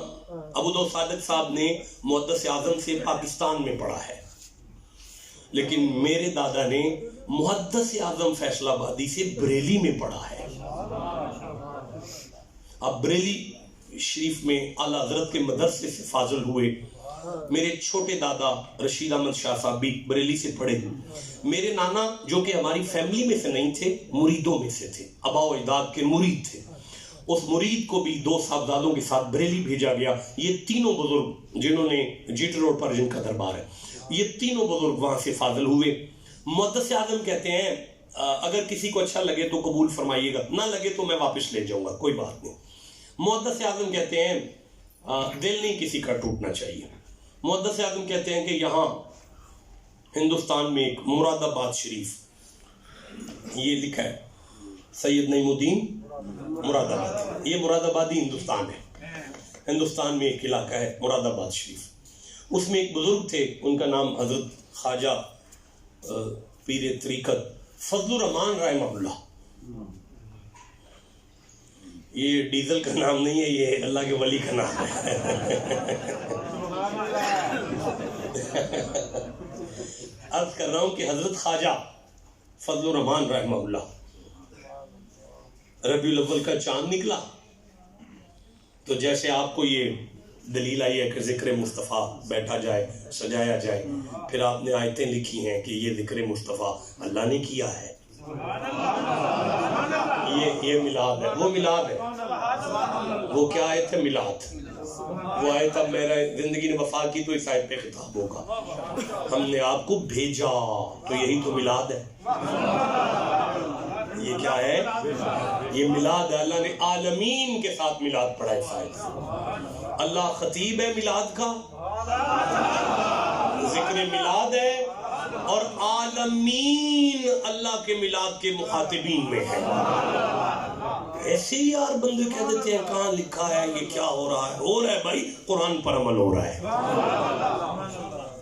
Speaker 6: ابودو صادق صاحب نے محدث اعظم سے پاکستان میں پڑھا ہے, لیکن میرے دادا نے محدث اعظم فیصل آبادی سے بریلی میں پڑھا ہے. اب بریلی شریف میں اعلیٰ حضرت کے مدرسے سے فاضل ہوئے. میرے چھوٹے دادا رشید احمد شاہ صاحب بھی بریلی سے پڑھے. میرے نانا جو کہ ہماری فیملی میں سے نہیں تھے, مریدوں میں سے تھے, آباء و اجداد کے مرید تھے. اس مرید کو بھی 2 صاحبزادوں کے ساتھ بریلی بھیجا گیا. یہ تینوں بزرگ جنہوں نے جیٹر روڈ پر جن کا دربار ہے, یہ تینوں بزرگ وہاں سے فاضل ہوئے. محدث اعظم کہتے ہیں اگر کسی کو اچھا لگے تو قبول فرمائیے گا, نہ لگے تو میں واپس لے جاؤں گا, کوئی بات نہیں. محدث اعظم کہتے ہیں دل نہیں کسی کا ٹوٹنا چاہیے. محدث اعظم کہتے ہیں کہ یہاں ہندوستان میں ایک مراد آباد شریف, یہ لکھا ہے سید نعیم الدین مراد آباد, یہ مراد آبادی ہندوستان ہے. ہندوستان میں ایک علاقہ ہے مراد آباد شریف. اس میں ایک بزرگ تھے, ان کا نام حضرت خواجہ پیر طریقت فضل الرحمان رحمہ اللہ. یہ ڈیزل کا نام نہیں ہے, یہ اللہ کے ولی کا نام ہے. عرض کر رہا ہوں کہ حضرت خواجہ فضل الرحمان رحمہ اللہ, ربیع الاول کا چاند نکلا تو جیسے آپ کو یہ دلیل آئی ہے کہ ذکر مصطفیٰ بیٹھا جائے, سجایا جائے, پھر آپ نے آیتیں لکھی ہیں کہ یہ ذکر مصطفیٰ اللہ نے کیا ہے. یہ میلاد ہے, وہ میلاد ہے. وہ کیا آیت ہے؟ میلاد. وہ آیت اب میرا زندگی نے وفا کی تو اس آیت پہ خطاب ہوگا. ہم نے آپ کو بھیجا تو یہی تو میلاد ہے. یہ کیا ہے؟ یہ میلاد ہے. اللہ نے عالمین کے ساتھ میلاد پڑھا ہے. شاید اللہ خطیب ہے میلاد کا, ذکر میلاد ہے, اور عالمین اللہ کے میلاد کے مخاطبین میں ہے. ایسے ہی یار بندے کہہ دیتے ہیں کہاں لکھا ہے, یہ کیا ہو رہا ہے؟ ہو رہا ہے بھائی, قرآن پر عمل ہو رہا ہے.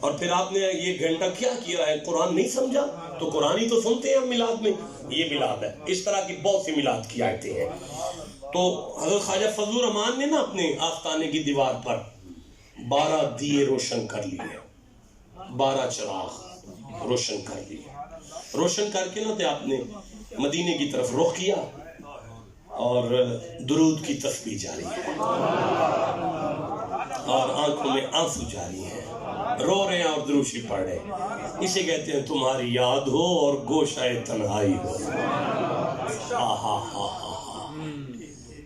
Speaker 6: اور پھر آپ نے یہ گھنٹہ کیا کیا ہے, قرآن نہیں سمجھا تو قرآن ہی تو سنتے ہیں ہم میلاد میں. یہ میلاد ہے. اس طرح کی بہت سی میلاد کی آیتیں ہیں. تو حضرت خواجہ فضل الرحمان نے نا اپنے آستانے کی دیوار پر 12 دیے روشن کر لیے, 12 چراغ روشن کر لیے. روشن کر کے نا آپ نے مدینے کی طرف رخ کیا اور درود کی تسبیح جاری ہے, اور آنکھوں میں آنسو جاری ہیں, رو رہے ہیں اور درود شریف پڑھ رہے ہیں. اسے کہتے ہیں تمہاری یاد ہو اور گوشہ تنہائی ہو.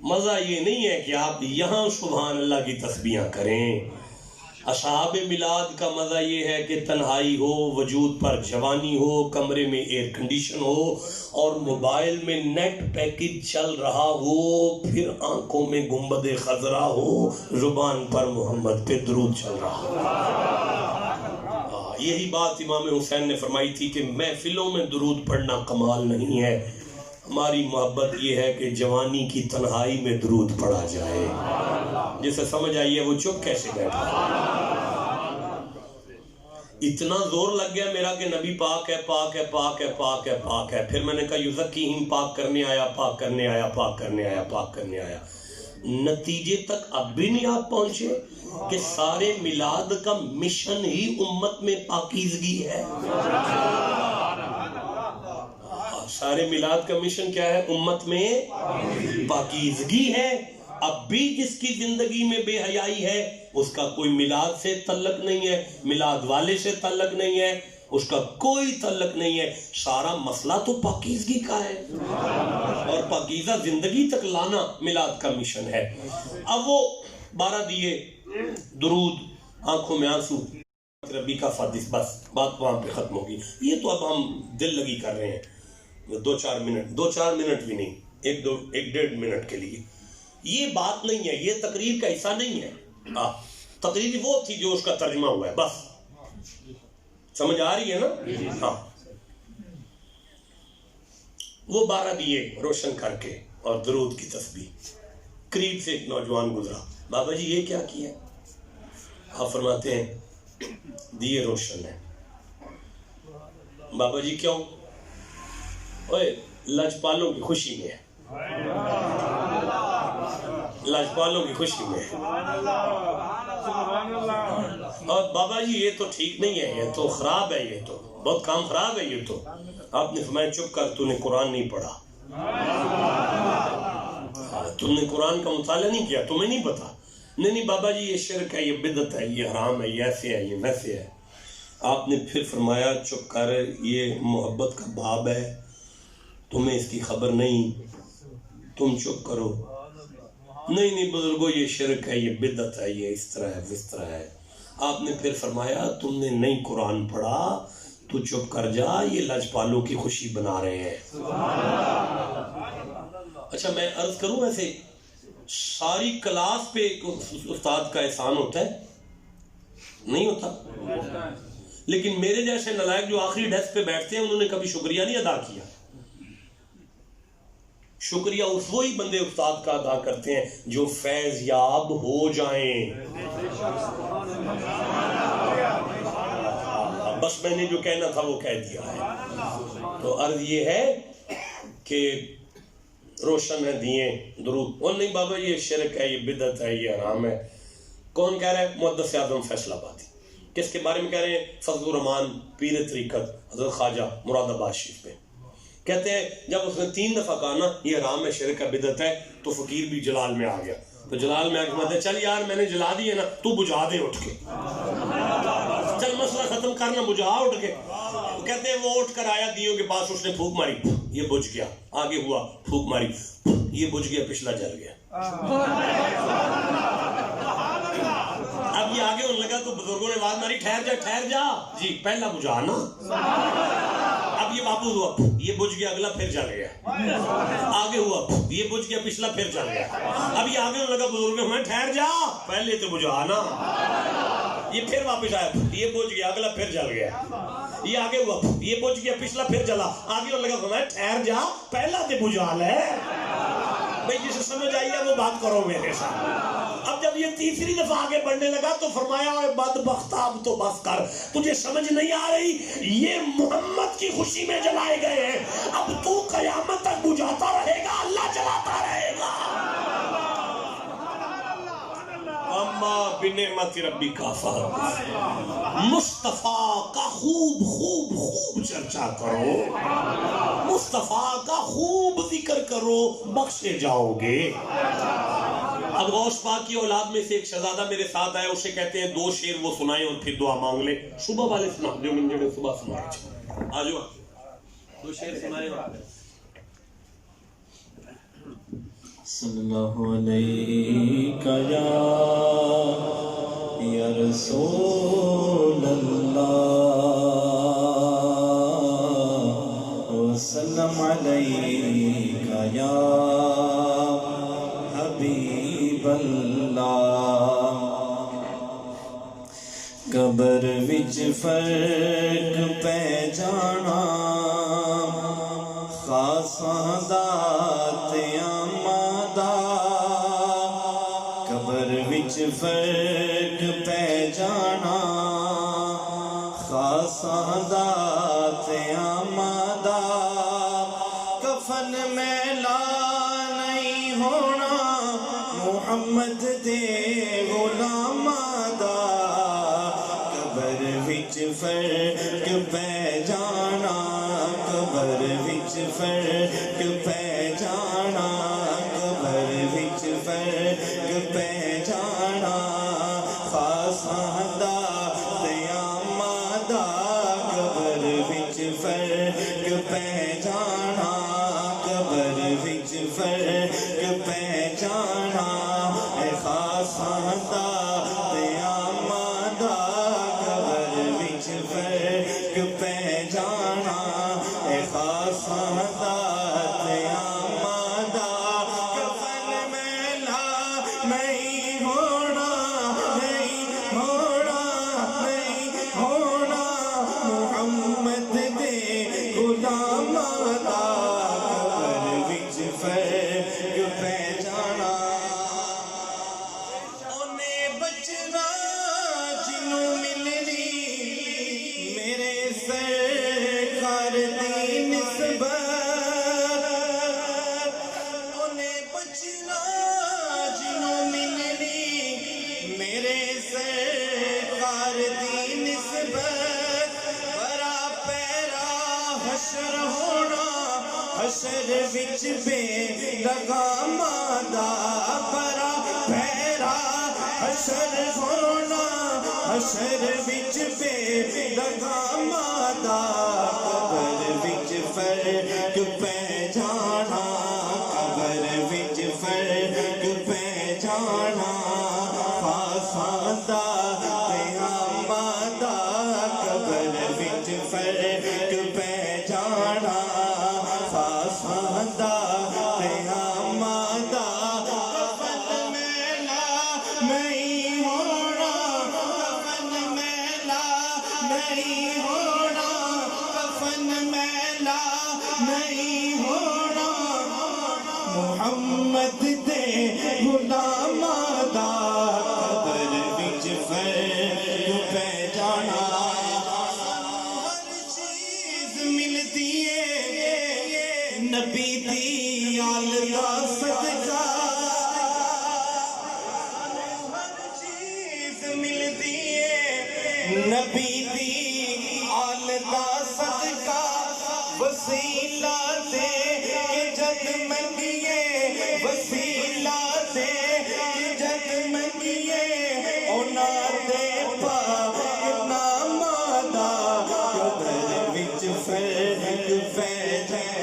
Speaker 6: مزہ یہ نہیں ہے کہ آپ یہاں سبحان اللہ کی تسبیحاں کریں. اصحاب میلاد کا مزہ یہ ہے کہ تنہائی ہو, وجود پر جوانی ہو, کمرے میں ایئر کنڈیشن ہو, اور موبائل میں نیٹ پیکج چل رہا ہو, پھر آنکھوں میں گنبد خضرا ہو, زبان پر محمد پہ درود چل رہا ہو. یہی بات امام حسین نے فرمائی تھی کہ محفلوں میں درود پڑھنا کمال نہیں ہے, ہماری محبت یہ ہے کہ جوانی کی تنہائی میں درود پڑھا جائے. جسے سمجھ آئیے وہ چپ کیسے بیٹھا. اتنا زور لگ گیا میرا کہ نبی پاک ہے, پاک ہے, پاک ہے, پاک ہے, پاک ہے. پھر میں نے کہا یزکیہم, پاک کرنے آیا, پاک کرنے آیا, پاک کرنے آیا, پاک کرنے آیا. نتیجے تک اب بھی نہیں آپ پہنچے کہ سارے میلاد کا مشن ہی امت میں پاکیزگی ہے. سارے میلاد کا مشن کیا ہے؟ امت میں پاکیزگی ہے. اب بھی جس کی زندگی میں بے حیائی ہے اس کا کوئی میلاد سے تعلق نہیں ہے، میلاد والے سے تعلق نہیں ہے، اس کا کوئی تعلق نہیں ہے. سارا مسئلہ تو پاکیزگی کا ہے اور پاکیزہ زندگی تک لانا میلاد کا مشن ہے. اب وہ 12 دیے، درود، آنکھوں میں آنسو، ربی کا فادث، بس بات وہاں پہ ختم ہوگی. یہ تو اب ہم دل لگی کر رہے ہیں 2-4 منٹ بھی نہیں، 1-1.5 منٹ کے لیے. یہ بات نہیں ہے، یہ تقریر کا حصہ نہیں ہے. تقریر وہ تھی جو اس کا ترجمہ ہوا ہے، بس سمجھ آ رہی ہے نا؟ ہاں. وہ 12 دیے روشن کر کے اور درود کی تسبیح. قریب سے ایک نوجوان گزرا، بابا جی یہ کیا کیا؟ آپ فرماتے ہیں دیے روشن ہے. بابا جی کیوں؟ اوے لاجپالوں کی خوشی میں ہے، لاجپالوں کی خوشی میں ہے. اور بابا جی یہ تو ٹھیک نہیں ہے، یہ تو خراب ہے، یہ تو بہت کام خراب ہے. یہ تو آپ نے فرمایا چپ کر، تو نے قرآن نہیں پڑھا، تم نے قرآن کا مطالعہ نہیں کیا، تمہیں نہیں پتا. نہیں بابا جی یہ شرک ہے، یہ بدعت ہے، یہ حرام ہے، یہ ایسے ہے، یہ ویسے ہے. آپ نے پھر فرمایا چپ کر، یہ محبت کا باب ہے، تمہیں اس کی خبر نہیں، تم چپ کرو. نہیں بزرگوں یہ شرک ہے، یہ بدعت ہے، یہ اس طرح ہے، اس طرح ہے. آپ نے پھر فرمایا تم نے نہیں قرآن پڑھا، تو چپ کر جا، یہ لاجپالوں کی خوشی بنا رہے ہیں. اچھا میں عرض کروں، ایسے ساری کلاس پہ ایک استاد کا احسان ہوتا ہے؟ نہیں ہوتا. لیکن میرے جیسے نلائق جو آخری ڈیسک پہ بیٹھتے ہیں انہوں نے کبھی شکریہ نہیں ادا کیا. شکریہ اس وہی بندے استاد کا ادا کرتے ہیں جو فیض یاب ہو جائیں. بس میں نے جو کہنا تھا وہ کہہ دیا ہے. تو عرض یہ ہے کہ روشن ہے دیے، درود. اور نہیں بابا یہ شرک ہے، یہ بدعت ہے، یہ حرام ہے. کون کہہ رہا ہے؟ محدث اعظم فیصل آبادی. کس کے بارے میں کہہ رہے ہیں؟ فضل الرحمان پیر طریقت حضرت خواجہ مراد آباد شریف میں. کہتے ہیں جب اس نے 3 دفعہ کہا نا یہ حرام ہے، شرک ہے، بدعت ہے، تو فقیر بھی جلال میں آ گیا. تو جلال میں آ کے کہتے ہیں چل یار میں نے جلا دیے نا، تو بجھا دے اٹھ کے، چل مسئلہ ختم کرنا، بجھا اٹھ کے. کہتے ہیں وہ اٹھ کر آیا دیوں کے پاس، اس نے پھونک ماری، یہ بجھ گیا. آگے ہوا، پھونک ماری، یہ بجھ گیا، پچھلا جل گیا. اب یہ آگے ہونے لگا تو بزرگوں نے آواز ماری ٹھہر جا جی، پہلا بجھا نا. اب یہ واپس ہوا، یہ بجھ گیا، اگلا پھر جل گیا. آگے ہوا، یہ بجھ گیا، پچھلا پھر جل گیا. اب یہ آگے ہونے لگا، بزرگوں میں ٹھہر جا، پہلے تو بجھا نا. یہ پھر واپس آیا، یہ بجھ گیا، اگلا پھر جل گیا. یہ آگے ہوا، یہ بجھ گیا، پچھلا پھر جلا. آگے ہونے لگا، ٹھہر جا، پہلا تو بجھا لے. بھئی جسے سمجھ آئی ہے وہ بات کرو میرے ساتھ. اب جب یہ تیسری دفعہ آگے بڑھنے لگا تو فرمایا اے بدبخت اب تو بس کر، تجھے سمجھ نہیں آ رہی، یہ محمد کی خوشی میں جلائے گئے ہیں، اب تو قیامت تک بجھاتا رہے گا، اللہ جلاتا رہے گا. اما بنعمت ربی کا فحدث. مصطفیٰ کا خوب چرچا کرو، مصطفیٰ کا خوب ذکر کرو، بخشے جاؤ گے. اب غوث پاک کی اولاد میں سے ایک شہزادہ میرے ساتھ آیا، اسے کہتے ہیں 2 شعر وہ سنائیں اور پھر دعا مانگ لے. صبح والے سنا جو من جڑے صبح سنائے. آجو 2 شعر سنائیں.
Speaker 7: صلی اللہ علیہ یا رسول اللہ وسلم علیہ یا حبیب اللہ. قبر وچ فرق پہ جانا خاصاں دا فرق پہ جانا خاصاں دات آمدہ. کفن میں لا نہیں ہونا محمد دے غلام دا. قبر وچ فرق پہ جانا، قبر وچ فرق وچ بے لگاماں دا بڑا بھیرا حشر ہونا حشر وچ بے لگاماں دا قبر وچ فرق پہ جانا قبر وچ فرق پہ جانا فاساں دا قیاماں دا قبر وچ فرق پہ جانا فاساں دا قیاماں دا کفن میلا نہیں ہونا کفن میلا نہیں ہونا کفن میلا نہیں ہونا محمد دے غلاماں دا قبر وچ فرق پہ جانا ہر چیز ملتی ہے نبی دی آل دا صدقہ ہر چیز ملتی ہے نبی دی آل دا صدقہ وسیلہ دے کے جگ منگیے وسیلہ دے کے جگ منگیے اونا دے پاک نامہ دا قبر وچ فرق پہ جانا